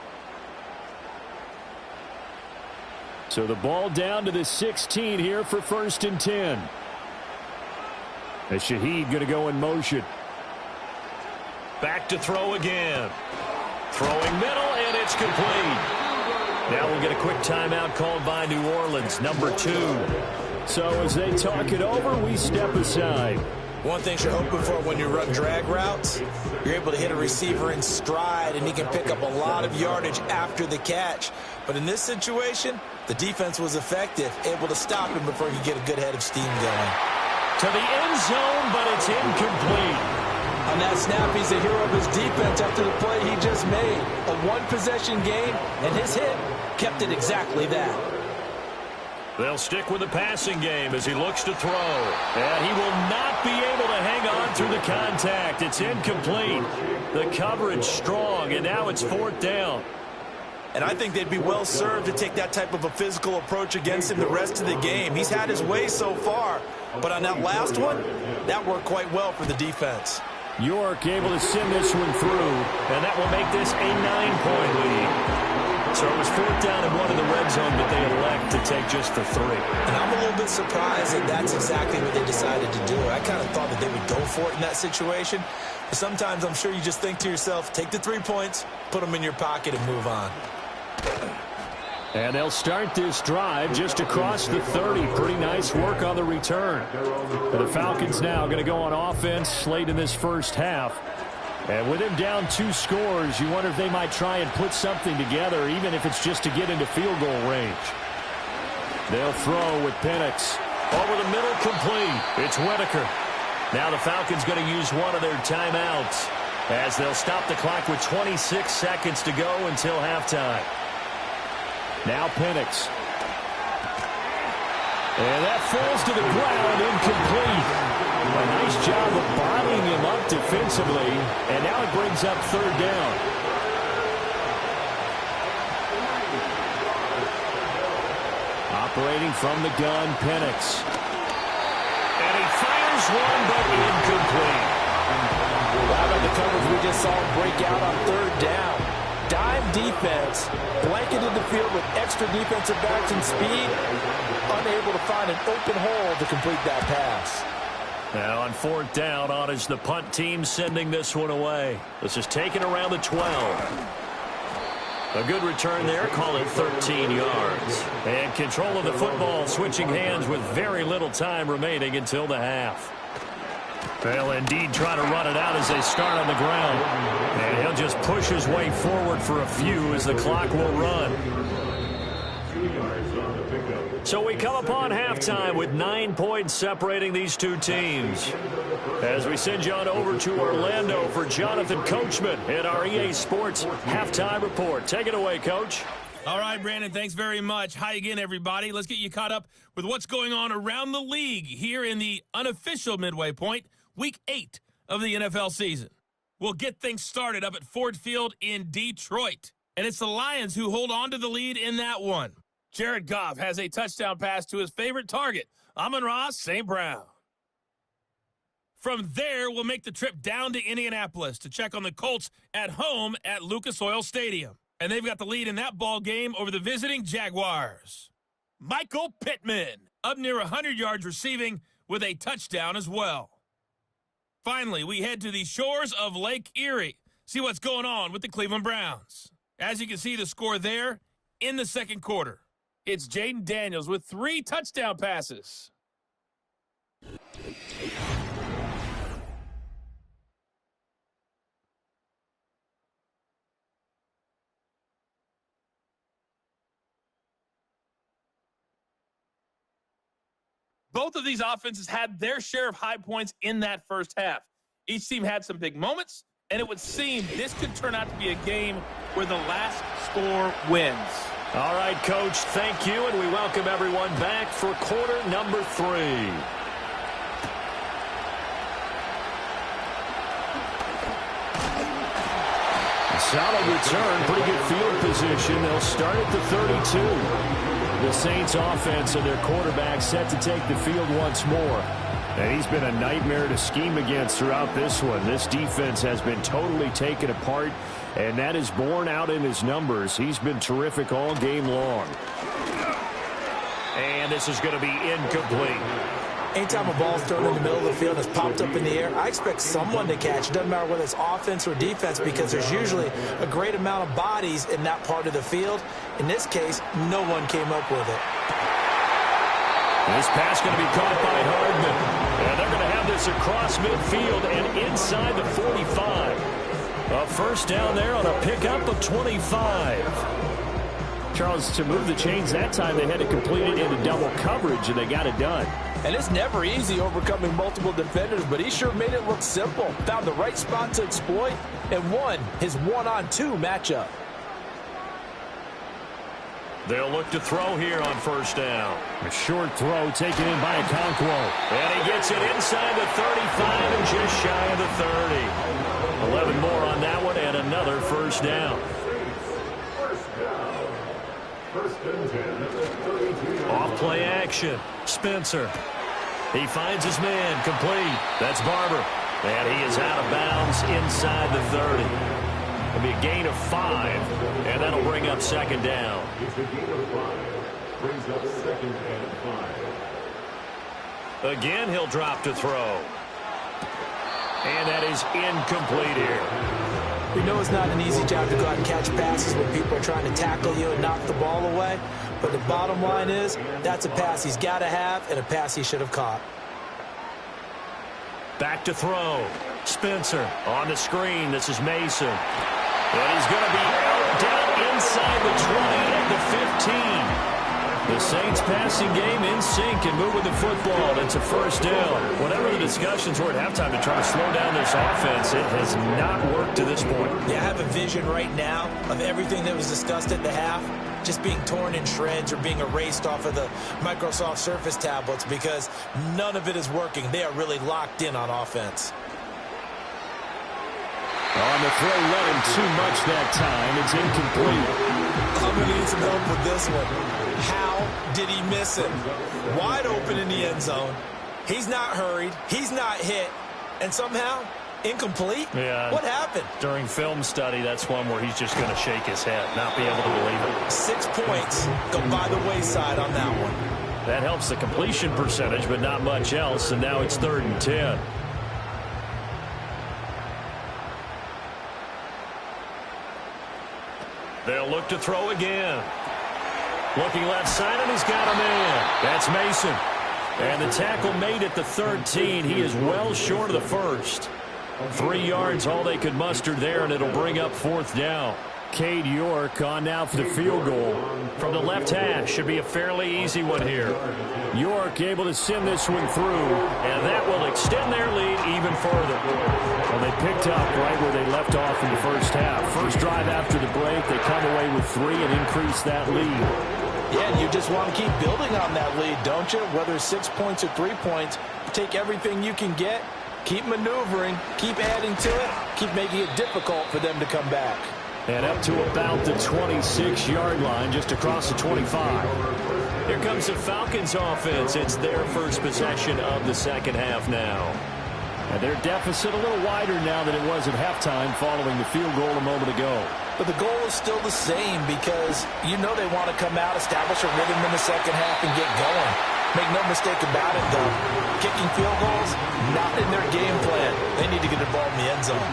So the ball down to the 16 here for 1st and 10. As Shaheed going to go in motion. Back to throw again. Throwing middle, and it's complete. Now we'll get a quick timeout called by New Orleans, number 2. So as they talk it over, we step aside. One thing you're hoping for when you run drag routes, you're able to hit a receiver in stride, and he can pick up a lot of yardage after the catch. But in this situation, the defense was effective, able to stop him before he could get a good head of steam going. To the end zone, but it's incomplete. On that snap, he's a hero of his defense after the play he just made. A one-possession game, and his hit kept it exactly that. They'll stick with the passing game as he looks to throw. And he will not be able to hang on through the contact. It's incomplete. The coverage strong, and now it's 4th down. And I think they'd be well served to take that type of a physical approach against him the rest of the game. He's had his way so far, but on that last one, that worked quite well for the defense. York able to send this one through, and that will make this a 9-point lead. So it was 4th down and 1 in the red zone, but they elect to take just the 3. And I'm a little bit surprised that that's exactly what they decided to do. I kind of thought that they would go for it in that situation. But sometimes I'm sure you just think to yourself, take the 3 points, put them in your pocket, and move on. And they'll start this drive just across the 30. Pretty nice work on the return. The Falcons now going to go on offense late in this first half. And with him down 2 scores, you wonder if they might try and put something together, even if it's just to get into field goal range. They'll throw with Penix. Over the middle, complete. It's Whitaker. Now the Falcons going to use one of their timeouts as they'll stop the clock with 26 seconds to go until halftime. Now Penix. And that falls to the ground, incomplete. A nice job of bottling him up defensively, and now it brings up 3rd down. Operating from the gun, Penix. And he fires one, but incomplete. How about the coverage we just saw him break out on 3rd down? Dime defense, blanketed the field with extra defensive backs and speed, unable to find an open hole to complete that pass. Now on 4th down, on is the punt team sending this one away. This is taken around the 12. A good return there, call it 13 yards. And control of the football, switching hands with very little time remaining until the half. They'll indeed try to run it out as they start on the ground. And he'll just push his way forward for a few as the clock will run. So we come upon halftime with 9 points separating these two teams. As we send you on over to Orlando for Jonathan Coachman in our EA Sports Halftime Report. Take it away, Coach. All right, Brandon, thanks very much. Hi again, everybody. Let's get you caught up with what's going on around the league here in the unofficial midway point, Week 8 of the NFL season. We'll get things started up at Ford Field in Detroit. And it's the Lions who hold on to the lead in that one. Jared Goff has a touchdown pass to his favorite target, Amon-Ra St. Brown. From there, we'll make the trip down to Indianapolis to check on the Colts at home at Lucas Oil Stadium. And they've got the lead in that ball game over the visiting Jaguars. Michael Pittman, up near 100 yards receiving with a touchdown as well. Finally, we head to the shores of Lake Erie, see what's going on with the Cleveland Browns. As you can see the score there in the second quarter. It's Jaden Daniels with 3 touchdown passes. Both of these offenses had their share of high points in that first half. Each team had some big moments, and it would seem this could turn out to be a game where the last score wins. All right, Coach, thank you, and we welcome everyone back for quarter number 3. Solid return, pretty good field position. They'll start at the 32. The Saints offense and their quarterback set to take the field once more. And he's been a nightmare to scheme against throughout this one. This defense has been totally taken apart, and that is borne out in his numbers. He's been terrific all game long. And this is going to be incomplete. Anytime a ball's thrown in the middle of the field and it's popped up in the air, I expect someone to catch. It doesn't matter whether it's offense or defense because there's usually a great amount of bodies in that part of the field. In this case, no one came up with it. This pass going to be caught by Hardman. And they're going to have this across midfield and inside the 45. A first down there on a pickup of 25. Charles, to move the chains that time, they had to complete it into double coverage, and they got it done. And it's never easy overcoming multiple defenders, but he sure made it look simple. Found the right spot to exploit and won his one-on-two matchup. They'll look to throw here on first down. A short throw taken in by Okonkwo. And he gets it inside the 35 and just shy of the 30. 11 more on that one and another first down. Off play action. Spencer. He finds his man complete. That's Barber. And he is out of bounds inside the 30. It'll be a gain of 5, and that'll bring up second down. It's a gain of 5. Brings up second and 5. Again, he'll drop to throw. And that is incomplete here. We know it's not an easy job to go out and catch passes when people are trying to tackle you and knock the ball away. But the bottom line is, that's a pass he's got to have and a pass he should have caught. Back to throw. Spencer on the screen. This is Mason. And he's going to be out down inside the 20 at the 15. The Saints passing game in sync and moving the football. It's a first down. Whatever the discussions were at halftime to try to slow down this offense, it has not worked to this point. Yeah, I have a vision right now of everything that was discussed at the half just being torn in shreds or being erased off of the Microsoft Surface tablets because none of it is working. They are really locked in on offense. On the throw, let him too much that time. It's incomplete. I'm going to need some help with this one. How did he miss it? Wide open in the end zone. He's not hurried. He's not hit. And somehow, incomplete? Yeah. What happened? During film study, that's one where he's just going to shake his head, not be able to believe it. 6 points go by the wayside on that one. That helps the completion percentage, but not much else, and now it's 3rd and 10. They'll look to throw again. Looking left side, and he's got a man. That's Mason. And the tackle made at the 13. He is well short of the first. 3 yards, all they could muster there, and it'll bring up 4th down. Cade York on now for the field goal from the left hash. Should be a fairly easy one here. York able to send this one through, and that will extend their lead even further. Well, they picked up right where they left off in the first half. First drive after the break, they come away with 3 and increase that lead. Yeah, you just want to keep building on that lead, don't you? Whether it's 6 points or 3 points, take everything you can get, keep maneuvering, keep adding to it, keep making it difficult for them to come back. And up to about the 26-yard line, just across the 25. Here comes the Falcons offense. It's their first possession of the second half now. And their deficit a little wider now than it was at halftime following the field goal a moment ago. But the goal is still the same because you know they want to come out, establish a rhythm in the second half, and get going. Make no mistake about it, though. Kicking field goals, not in their game plan. They need to get the ball in the end zone.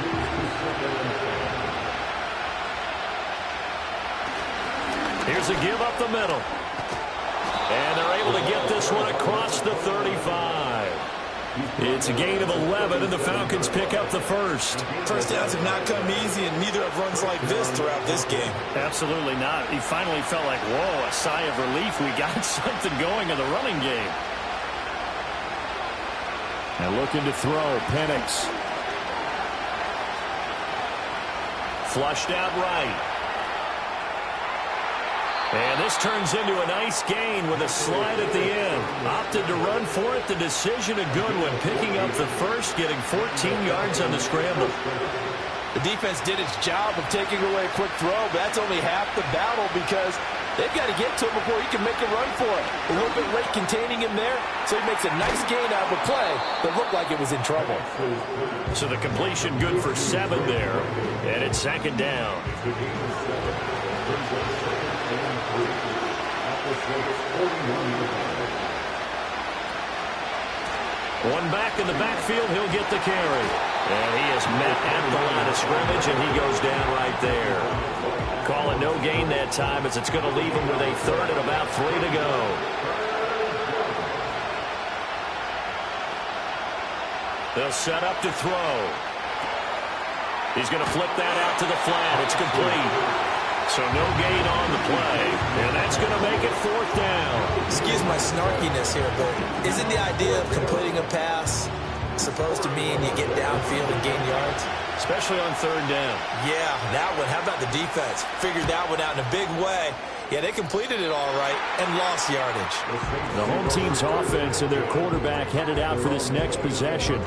Here's a give up the middle. And they're able to get this one across the 35. It's a gain of 11, and the Falcons pick up the first. First downs have not come easy, and neither have runs like this throughout this game. Absolutely not. He finally felt like, whoa, a sigh of relief. We got something going in the running game. And looking to throw, Penix. Flushed out right. And this turns into a nice gain with a slide at the end. Opted to run for it. The decision a good one. Picking up the first, getting 14 yards on the scramble. The defense did its job of taking away a quick throw, but that's only half the battle because they've got to get to him before he can make a run for it. A little bit late containing him there, so he makes a nice gain out of a play that looked like it was in trouble. So the completion good for 7 there, and it's 2nd down. One back in the backfield, he'll get the carry. And he is met at the line of scrimmage, and he goes down right there. Call it no gain that time as it's going to leave him with a 3rd and about 3 to go. They'll set up to throw. He's going to flip that out to the flat. It's complete. So no gain on the play, and that's going to make it 4th down. Excuse my snarkiness here, but isn't the idea of completing a pass supposed to mean you get downfield and gain yards? Especially on 3rd down. Yeah, that one. How about the defense? Figured that one out in a big way. Yeah, they completed it all right and lost yardage. The home team's offense and their quarterback headed out for this next possession.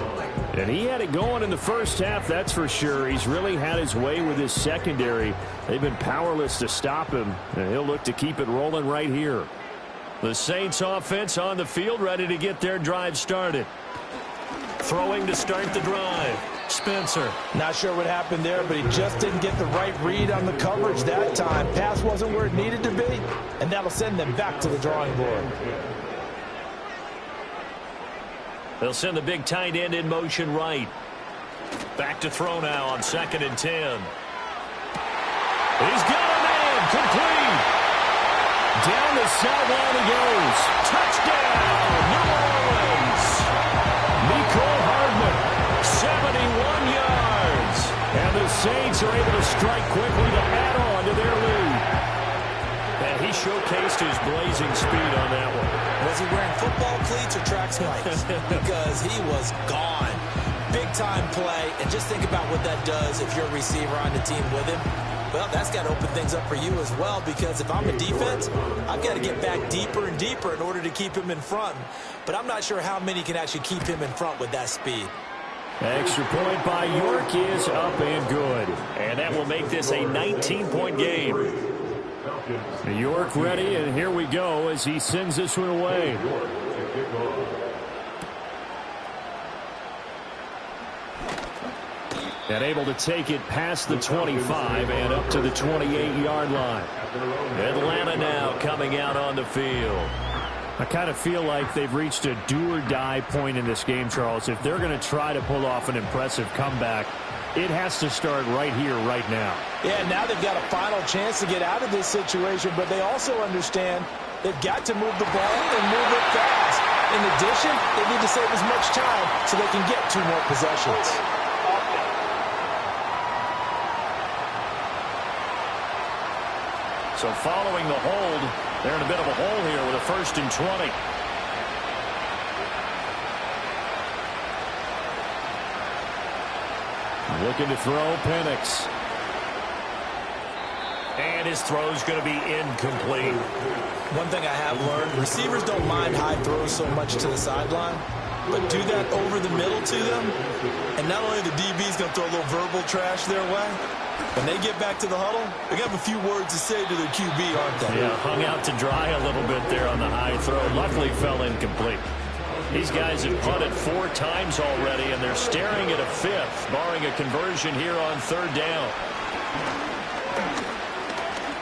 And he had it going in the first half, that's for sure. He's really had his way with his secondary. They've been powerless to stop him, and he'll look to keep it rolling right here. The Saints offense on the field, ready to get their drive started. Throwing to start the drive. Spencer. Not sure what happened there, but he just didn't get the right read on the coverage that time. Pass wasn't where it needed to be, and that'll send them back to the drawing board. They'll send the big tight end in motion right. Back to throw now on 2nd and 10. He's got a man. Complete. Down the sideline he goes. Touchdown, New Orleans. Mecole Hardman. 71 yards. And the Saints are able to strike quickly to add on to their lead. And he showcased his blazing speed on that one. Was he wearing football cleats or track spikes? Because he was gone. Big-time play. And just think about what that does if you're a receiver on the team with him. Well, that's got to open things up for you as well, because if I'm a defense, I've got to get back deeper and deeper in order to keep him in front. But I'm not sure how many can actually keep him in front with that speed. Extra point by York is up and good. And that will make this a 19-point game. York ready, and here we go as he sends this one away. And able to take it past the 25 and up to the 28-yard line. Atlanta now coming out on the field. I kind of feel like they've reached a do-or-die point in this game, Charles. If they're going to try to pull off an impressive comeback, it has to start right here, right now. Yeah, now they've got a final chance to get out of this situation, but they also understand they've got to move the ball and move it fast. In addition, they need to save as much time so they can get 2 more possessions. So following the hold, they're in a bit of a hole here with a 1st and 20. Looking to throw, Penix. And his throw's going to be incomplete. One thing I have learned, receivers don't mind high throws so much to the sideline, but do that over the middle to them, and not only the DB's going to throw a little verbal trash their way, when they get back to the huddle, they're going to have a few words to say to their QB, aren't they? Yeah, hung out to dry a little bit there on the high throw. Luckily fell incomplete. These guys have punted 4 times already, and they're staring at a 5th, barring a conversion here on 3rd down.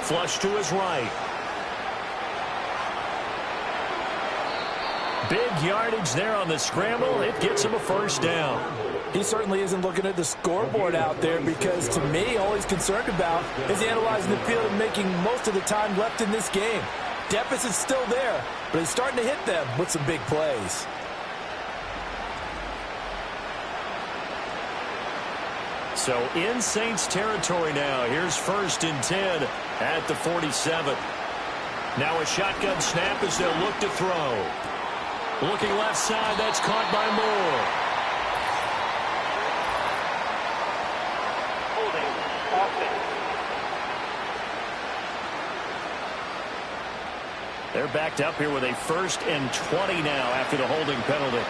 Flush to his right. Big yardage there on the scramble. It gets him a 1st down. He certainly isn't looking at the scoreboard out there because, to me, all he's concerned about is analyzing the field and making most of the time left in this game. Deficit's still there, but he's starting to hit them with some big plays. So in Saints territory now. Here's 1st and 10 at the 47. Now a shotgun snap as they'll look to throw. Looking left side, that's caught by Moore. Holding. Offense. They're backed up here with a 1st and 20 now after the holding penalty.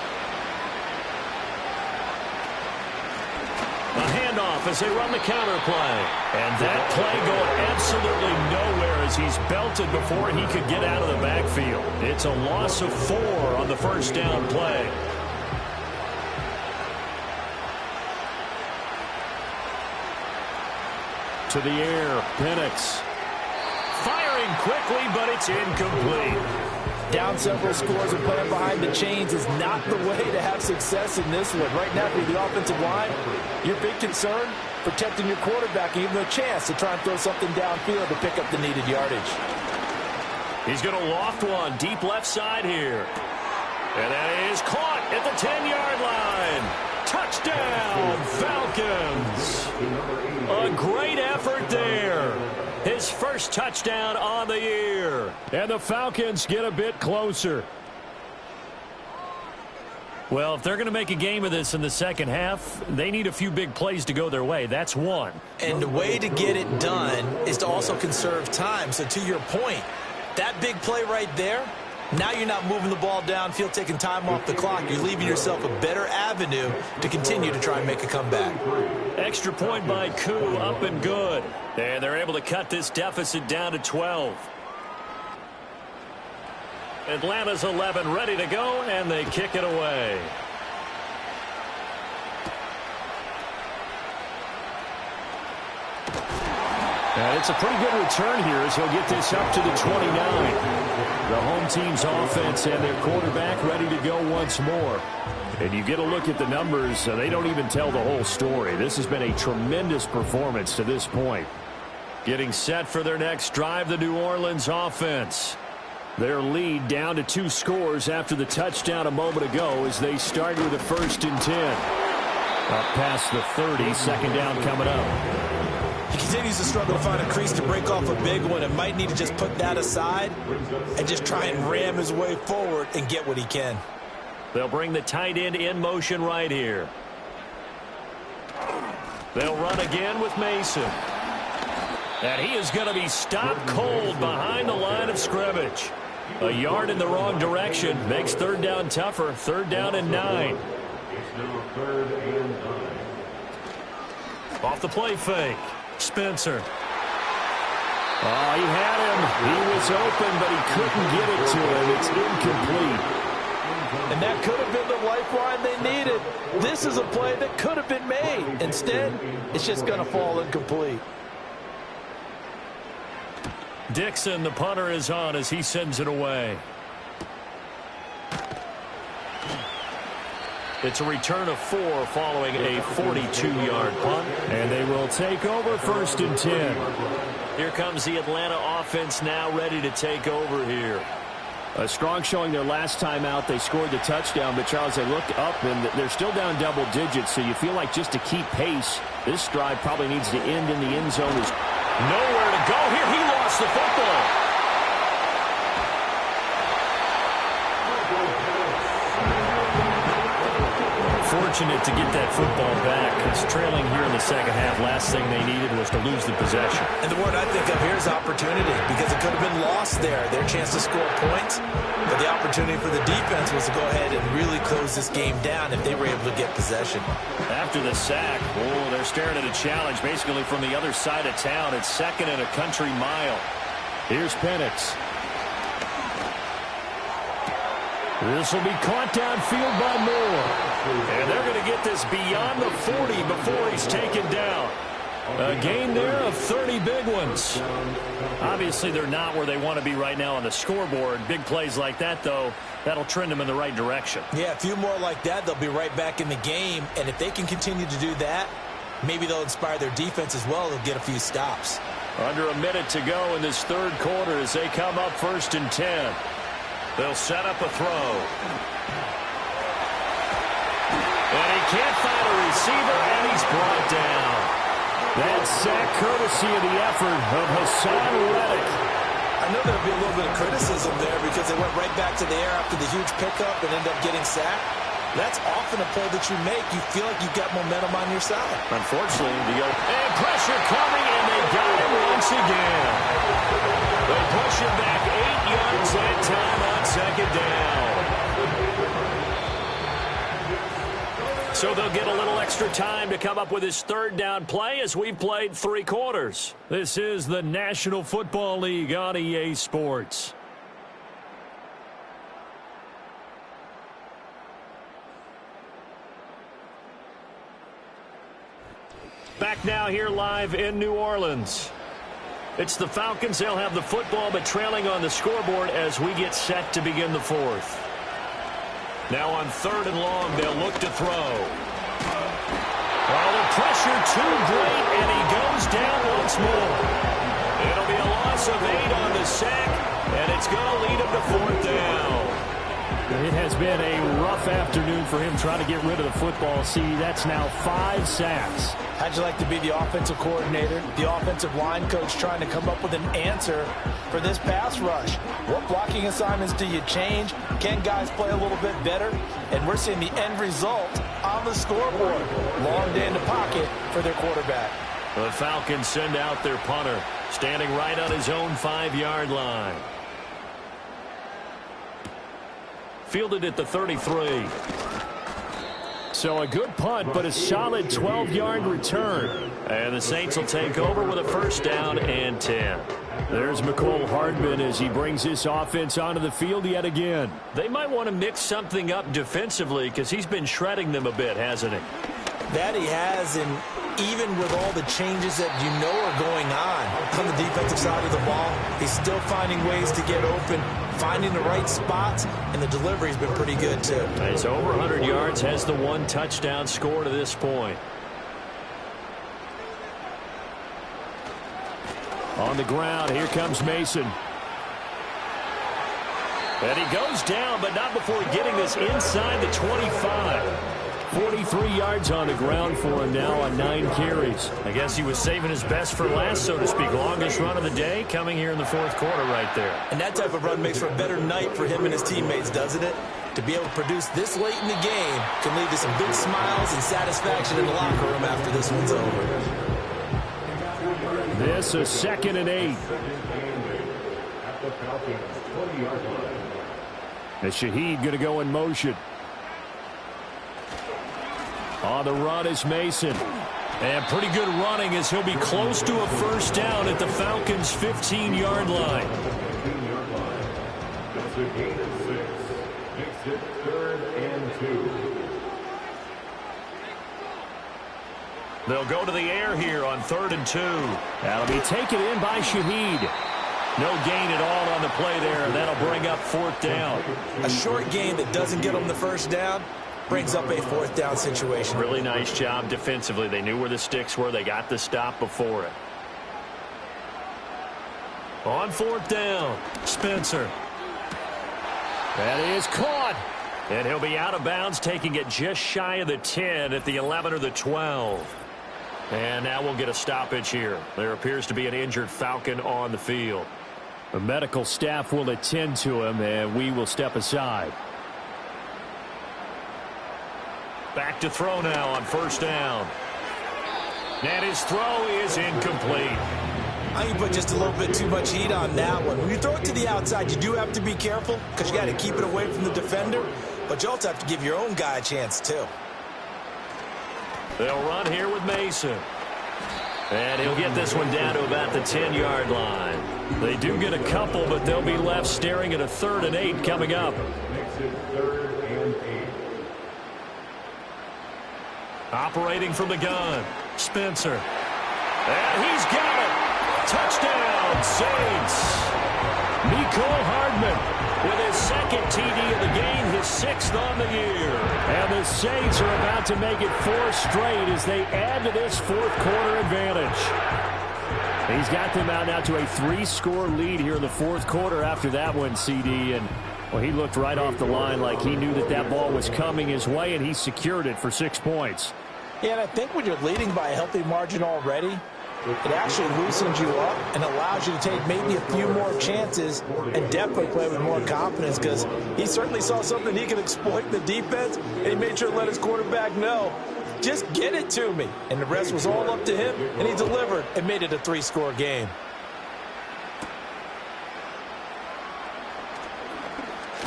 A handoff as they run the counter play. And that play going absolutely nowhere as he's belted before he could get out of the backfield. It's a loss of 4 on the 1st down play. To the air, Penix. Firing quickly, but it's incomplete. Down several scores and playing behind the chains is not the way to have success in this one. Right now, for the offensive line, your big concern, protecting your quarterback and giving him a chance to try and throw something downfield to pick up the needed yardage. He's going to loft one deep left side here. And that is caught at the 10-yard line. Touchdown, Falcons. A great effort there. His 1st touchdown on the year. And the Falcons get a bit closer. Well, if they're going to make a game of this in the 2nd half, they need a few big plays to go their way. That's one. And the way to get it done is to also conserve time. So to your point, that big play right there, now you're not moving the ball downfield, taking time off the clock. You're leaving yourself a better avenue to continue to try and make a comeback. Extra point by Koo, up and good. And they're able to cut this deficit down to 12. Atlanta's 11 ready to go, and they kick it away. And it's a pretty good return here as he'll get this up to the 29. The home team's offense and their quarterback ready to go once more. And you get a look at the numbers, they don't even tell the whole story. This has been a tremendous performance to this point. Getting set for their next drive, the New Orleans offense. Their lead down to 2 scores after the touchdown a moment ago as they start with a 1st and 10. Up past the 30, 2nd down coming up. He continues to struggle to find a crease to break off a big one and might need to just put that aside and just try and ram his way forward and get what he can. They'll bring the tight end in motion right here. They'll run again with Mason. And he is going to be stopped cold behind the line of scrimmage. A yard in the wrong direction makes 3rd down tougher. 3rd down and 9. It's now 3rd and 9. Off the play fake. Spencer. Oh, he had him. He was open, but he couldn't get it to him. It's incomplete. And that could have been the lifeline they needed. This is a play that could have been made. Instead, it's just going to fall incomplete. Dixon, the punter, is on as he sends it away. It's a return of 4 following a 42-yard punt. And they will take over 1st and 10. Here comes the Atlanta offense now ready to take over here. A strong showing their last time out. They scored the touchdown, but Charles, they look up and they're still down double digits, so you feel like just to keep pace, this drive probably needs to end in the end zone. Nowhere to go here. He lost the football. Fortunate to get that football back. It's trailing here in the second half. Last thing they needed was to lose the possession. And the word I think of here is opportunity, because it could have been lost there, their chance to score points. But the opportunity for the defense was to go ahead and really close this game down if they were able to get possession. After the sack, they're staring at a challenge basically from the other side of town. It's 2nd and a country mile. Here's Penix. This will be caught downfield by Moore. And they're going to get this beyond the 40 before he's taken down. A gain there of 30 big ones. Obviously, they're not where they want to be right now on the scoreboard. Big plays like that, though, that'll trend them in the right direction. Yeah, a few more like that, they'll be right back in the game. And if they can continue to do that, maybe they'll inspire their defense as well. They'll get a few stops. Under a minute to go in this 3rd quarter as they come up 1st and 10. They'll set up a throw. And he can't find a receiver, and he's brought down. That sack courtesy of the effort of Hassan Reddick. I know there'll be a little bit of criticism there because they went right back to the air after the huge pickup and ended up getting sacked. That's often a play that you make. You feel like you've got momentum on your side. Unfortunately, and pressure coming, and they got him once again. They push him back 8 yards that time on 2nd down. So they'll get a little extra time to come up with his 3rd down play as we've played 3 quarters. This is the National Football League on EA Sports. Back now here live in New Orleans. It's the Falcons. They'll have the football, but trailing on the scoreboard as we get set to begin the 4th. Now on 3rd and long, they'll look to throw. Well, the pressure too great, and he goes down once more. It'll be a loss of 8 on the sack, and it's going to lead him to 4th down. It has been a rough afternoon for him trying to get rid of the football. See, that's now 5 sacks. How'd you like to be the offensive coordinator, the offensive line coach trying to come up with an answer for this pass rush? What blocking assignments do you change? Can guys play a little bit better? And we're seeing the end result on the scoreboard. Long day in the pocket for their quarterback. The Falcons send out their punter, standing right on his own 5-yard line. Fielded at the 33. So a good punt, but a solid 12-yard return. And the Saints will take over with a 1st down and 10. There's McCole Hardman as he brings this offense onto the field yet again. They might want to mix something up defensively because he's been shredding them a bit, hasn't he? That he has, and even with all the changes that you know are going on the defensive side of the ball, he's still finding ways to get open, finding the right spots, and the delivery's been pretty good too. He's over 100 yards, has the 1 touchdown score to this point. On the ground, here comes Mason. And he goes down, but not before getting this inside the 25. 43 yards on the ground for him now on 9 carries. I guess he was saving his best for last, so to speak. Longest run of the day coming here in the 4th quarter right there. And that type of run makes for a better night for him and his teammates, doesn't it? To be able to produce this late in the game can lead to some big smiles and satisfaction in the locker room after this one's over. This is 2nd and 8. And Shaheed going to go in motion. On the run is Mason. And pretty good running as he'll be close to a 1st down at the Falcons' 15-yard line. That's a gain of 6. Makes it 3rd and 2. They'll go to the air here on 3rd and 2. That'll be taken in by Shaheed. No gain at all on the play there. That'll bring up 4th down. A short gain that doesn't get them the 1st down brings up a fourth down situation. Really nice job defensively. They knew where the sticks were. They got the stop before it. On fourth down, Spencer. That is caught. And he'll be out of bounds, taking it just shy of the 10 at the 11 or the 12. And now we'll get a stoppage here. There appears to be an injured Falcon on the field. The medical staff will attend to him, and we will step aside. Back to throw now on first down. And his throw is incomplete. I think you put just a little bit too much heat on that one. When you throw it to the outside, you do have to be careful because you got to keep it away from the defender, but you also have to give your own guy a chance too. They'll run here with Mason. And he'll get this one down to about the 10-yard line. They do get a couple, but they'll be left staring at a 3rd and 8 coming up. Next is 3rd and 8. Operating from the gun, Spencer. And he's got it. Touchdown, Saints. Mecole Hardman with his second TD of the game, his 6th on the year. And the Saints are about to make it 4 straight as they add to this fourth-quarter advantage. He's got them out now to a 3-score lead here in the fourth quarter after that one, CD. And, well, he looked right off the line like he knew that that ball was coming his way, and he secured it for 6 points. Yeah, and I think when you're leading by a healthy margin already, it actually loosens you up and allows you to take maybe a few more chances and definitely play with more confidence because he certainly saw something he could exploit in the defense, and he made sure to let his quarterback know, just get it to me. And the rest was all up to him, and he delivered and made it a 3-score game.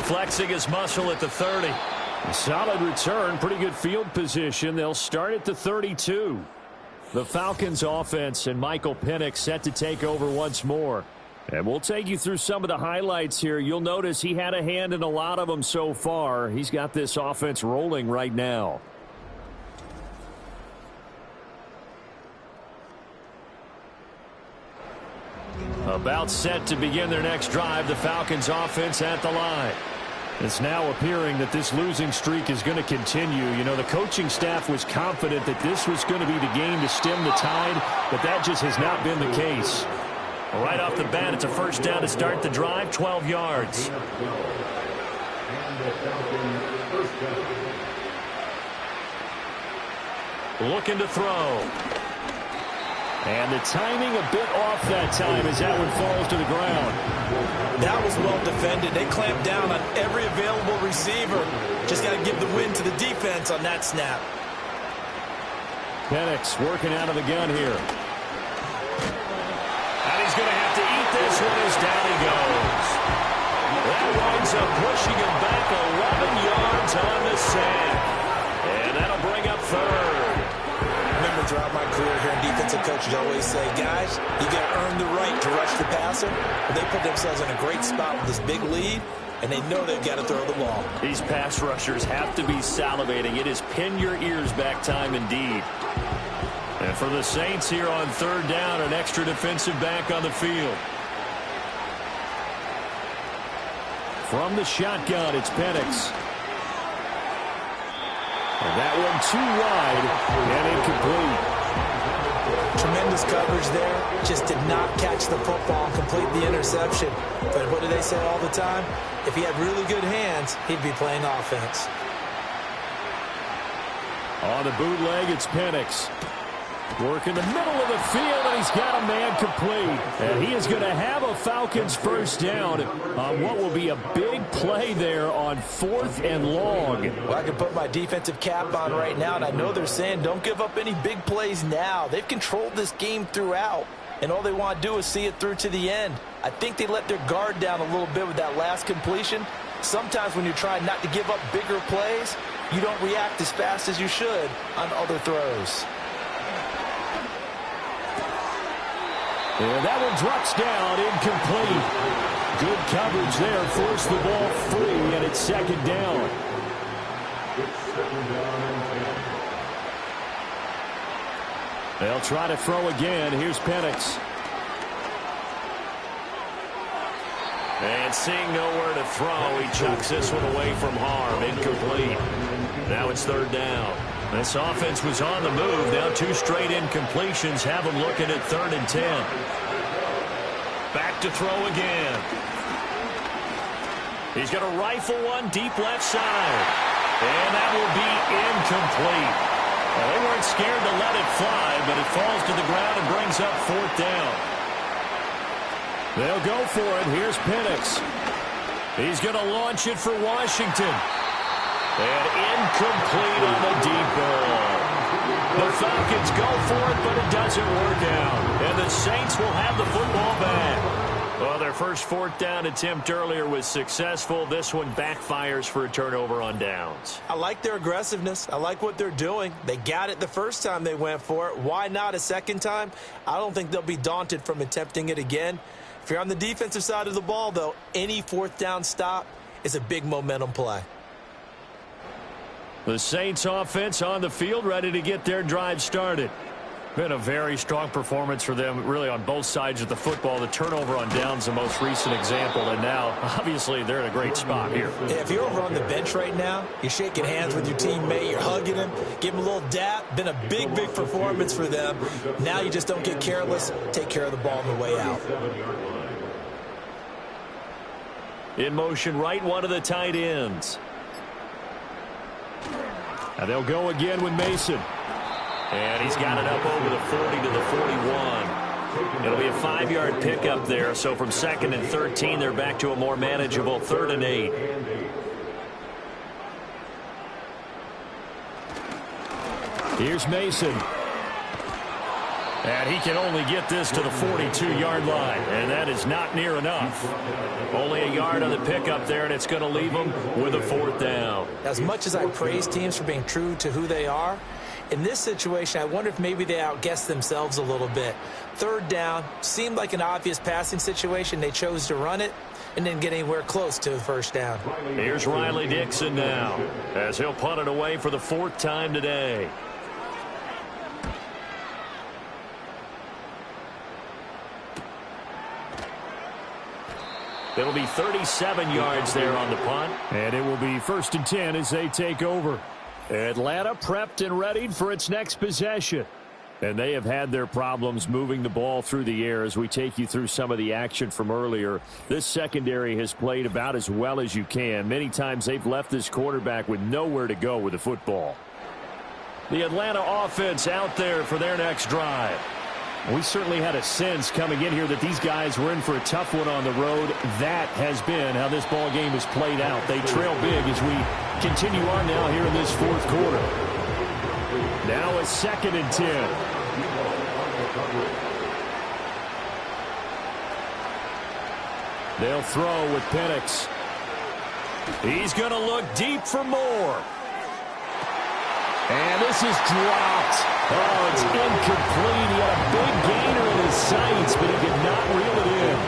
Flexing his muscle at the 30. A solid return, pretty good field position. They'll start at the 32. The Falcons offense and Michael Penix set to take over once more. And we'll take you through some of the highlights here. You'll notice he had a hand in a lot of them so far. He's got this offense rolling right now. About set to begin their next drive, the Falcons offense at the line. It's now appearing that this losing streak is going to continue. You know, the coaching staff was confident that this was going to be the game to stem the tide, but that just has not been the case. Right off the bat, it's a first down to start the drive, 12 yards. Looking to throw. And the timing a bit off that time as that one falls to the ground. That was well defended. They clamped down on every available receiver. Just got to give the win to the defense on that snap. Penix working out of the gun here. And he's going to have to eat this one as down he goes. That winds up pushing him back 11 yards on the sack. And that'll bring up 3rd. Remember, throughout my career here in defensive coaches, I always say, guys, you got to earn the right to rush the passer. But they put themselves in a great spot with this big lead, and they know they've got to throw the ball. These pass rushers have to be salivating. It is pin your ears back time indeed. And for the Saints here on 3rd down, an extra defensive back on the field. From the shotgun, it's Penix. And that one too wide and incomplete. Tremendous coverage there. Just did not catch the football and complete the interception. But what do they say all the time? If he had really good hands, he'd be playing offense. On the bootleg, it's Penix. Work in the middle of the field, and he's got a man complete. And he is going to have a Falcons first down on what will be a big play there on 4th and long. Well, I can put my defensive cap on right now, and I know they're saying don't give up any big plays now. They've controlled this game throughout, and all they want to do is see it through to the end. I think they let their guard down a little bit with that last completion. Sometimes when you're trying not to give up bigger plays, you don't react as fast as you should on other throws. And that one drops down, incomplete. Good coverage there, forced the ball free, and it's 2nd down. They'll try to throw again. Here's Penix. And seeing nowhere to throw, he chucks this one away from harm. Incomplete. Now it's third down. This offense was on the move. Now 2 straight incompletions have them looking at 3rd and 10. Back to throw again. He's going to rifle one deep left side. And that will be incomplete. Well, they weren't scared to let it fly, but it falls to the ground and brings up 4th down. They'll go for it. Here's Penix. He's going to launch it for Washington. And incomplete on the deep ball. The Falcons go for it, but it doesn't work out. And the Saints will have the football back. Well, their first 4th down attempt earlier was successful. This one backfires for a turnover on downs. I like their aggressiveness. I like what they're doing. They got it the first time they went for it. Why not a second time? I don't think they'll be daunted from attempting it again. If you're on the defensive side of the ball, though, any 4th down stop is a big momentum play. The Saints offense on the field, ready to get their drive started. Been a very strong performance for them, really, on both sides of the football. The turnover on downs, the most recent example, and now, obviously, they're in a great spot here. Yeah, if you're over on the bench right now, you're shaking hands with your teammate, you're hugging him, give him a little dap. Been a big, big performance for them. Now you just don't get careless. Take care of the ball on the way out. In motion right, one of the tight ends. And they'll go again with Mason. And he's got it up over the 40 to the 41. It'll be a 5-yard pickup there. So from 2nd and 13, they're back to a more manageable 3rd and 8. Here's Mason. And he can only get this to the 42-yard line. And that is not near enough. Only a yard on the pickup there, and it's going to leave them with a 4th down. As much as I praise teams for being true to who they are, in this situation, I wonder if maybe they outguessed themselves a little bit. 3rd down, seemed like an obvious passing situation. They chose to run it and didn't get anywhere close to the 1st down. Here's Riley Dixon now, as he'll punt it away for the 4th time today. It'll be 37 yards there on the punt. And it will be 1st and 10 as they take over. Atlanta prepped and readied for its next possession. And they have had their problems moving the ball through the air as we take you through some of the action from earlier. This secondary has played about as well as you can. Many times they've left this quarterback with nowhere to go with the football. The Atlanta offense out there for their next drive. We certainly had a sense coming in here that these guys were in for a tough one on the road. That has been how this ball game has played out. They trail big as we continue on now here in this 4th quarter. Now a 2nd and 10. They'll throw with Penix. He's going to look deep for more. And this is dropped. Oh, it's incomplete. He had a big gainer in his sights, but he could not reel it in.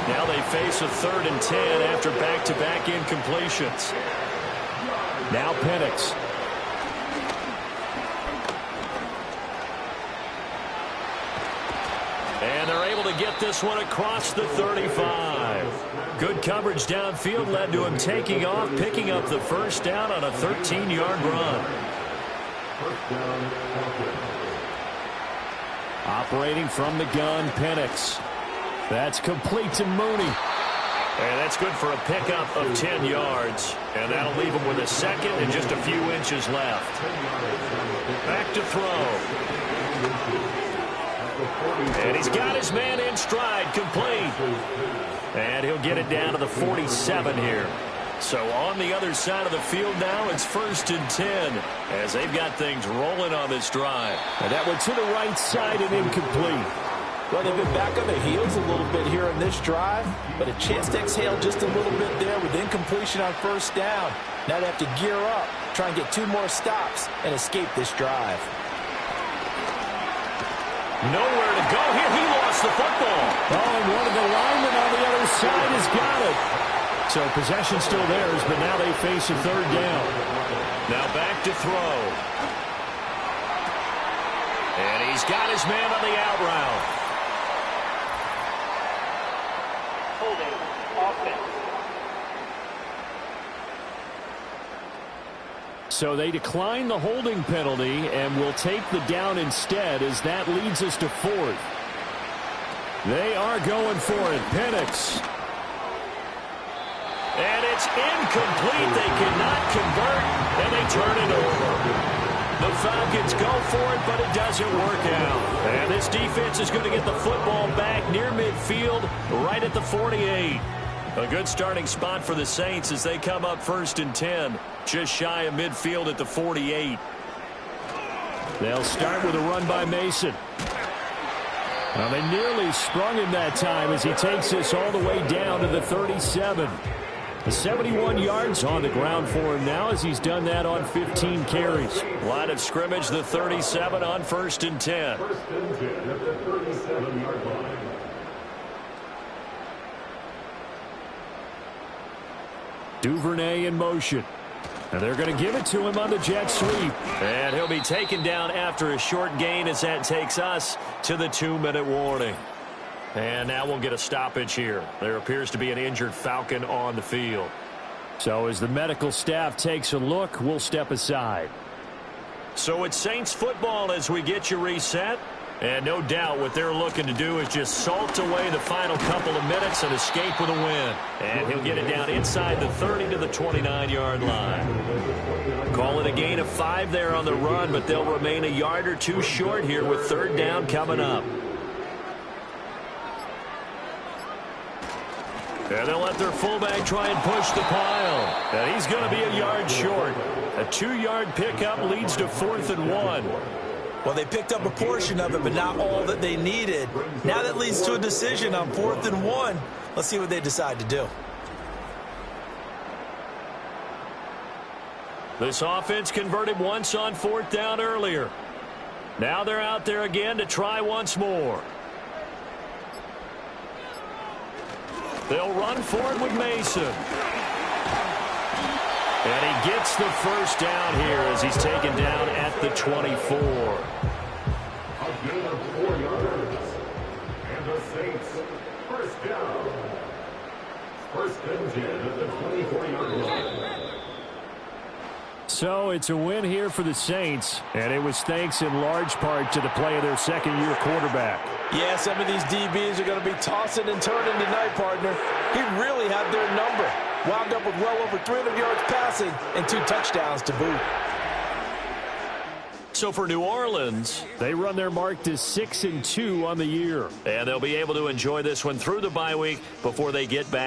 Now they face a 3rd and 10 after back-to-back incompletions. Now Penix. And they're able to get this one across the 35. Good coverage downfield led to him taking off, picking up the 1st down on a 13-yard run. Operating from the gun, Penix. That's complete to Mooney. And that's good for a pickup of 10 yards. And that'll leave him with a 2nd and just a few inches left. Back to throw. And he's got his man in stride, complete. And he'll get it down to the 47 here. So on the other side of the field now, it's 1st and 10 as they've got things rolling on this drive. And that one to the right side and incomplete. Well, they've been back on their heels a little bit here in this drive, but a chance to exhale just a little bit there with incompletion on 1st down. Now they have to gear up, try and get 2 more stops and escape this drive. Nowhere to go here. He lost the football. Oh, and one of the linemen on the other side has got it. So possession still theirs, but now they face a 3rd down. Now back to throw. And he's got his man on the out route. Holding offense. So they decline the holding penalty and will take the down instead, as that leads us to fourth. They are going for it. Penix. And it's incomplete. They cannot convert, and they turn it over. The Falcons go for it, but it doesn't work out. And this defense is going to get the football back near midfield, right at the 48. A good starting spot for the Saints as they come up 1st and 10, just shy of midfield at the 48. They'll start with a run by Mason. Well, they nearly sprung him that time as he takes this all the way down to the 37. 71 yards on the ground for him now, as he's done that on 15 carries. Line of scrimmage, the 37 on 1st and 10. 1st and 10 at the 37-yard line. Duvernay in motion. And they're going to give it to him on the jet sweep. And he'll be taken down after a short gain, as that takes us to the 2-minute warning. And now we'll get a stoppage here. There appears to be an injured Falcon on the field. So as the medical staff takes a look, we'll step aside. So it's Saints football as we get you reset. And no doubt what they're looking to do is just salt away the final couple of minutes and escape with a win. And he'll get it down inside the 30 to the 29-yard line. Call it a gain of 5 there on the run, but they'll remain a yard or two short here with 3rd down coming up. And they'll let their fullback try and push the pile. And he's going to be a yard short. A 2-yard pickup leads to 4th and 1. Well, they picked up a portion of it, but not all that they needed. Now that leads to a decision on 4th and 1. Let's see what they decide to do. This offense converted once on 4th down earlier. Now they're out there again to try once more. They'll run for it with Mason. And he gets the 1st down here as he's taken down at the 24. A gain of 4 yards. And the Saints, 1st down. 1st and 10 at the 24-yard line. So it's a win here for the Saints, and it was thanks in large part to the play of their second-year quarterback. Yeah, some of these DBs are going to be tossing and turning tonight, partner. He really had their number. Wound up with well over 300 yards passing and 2 touchdowns to boot. So for New Orleans, they run their mark to 6-2 on the year. And they'll be able to enjoy this one through the bye week before they get back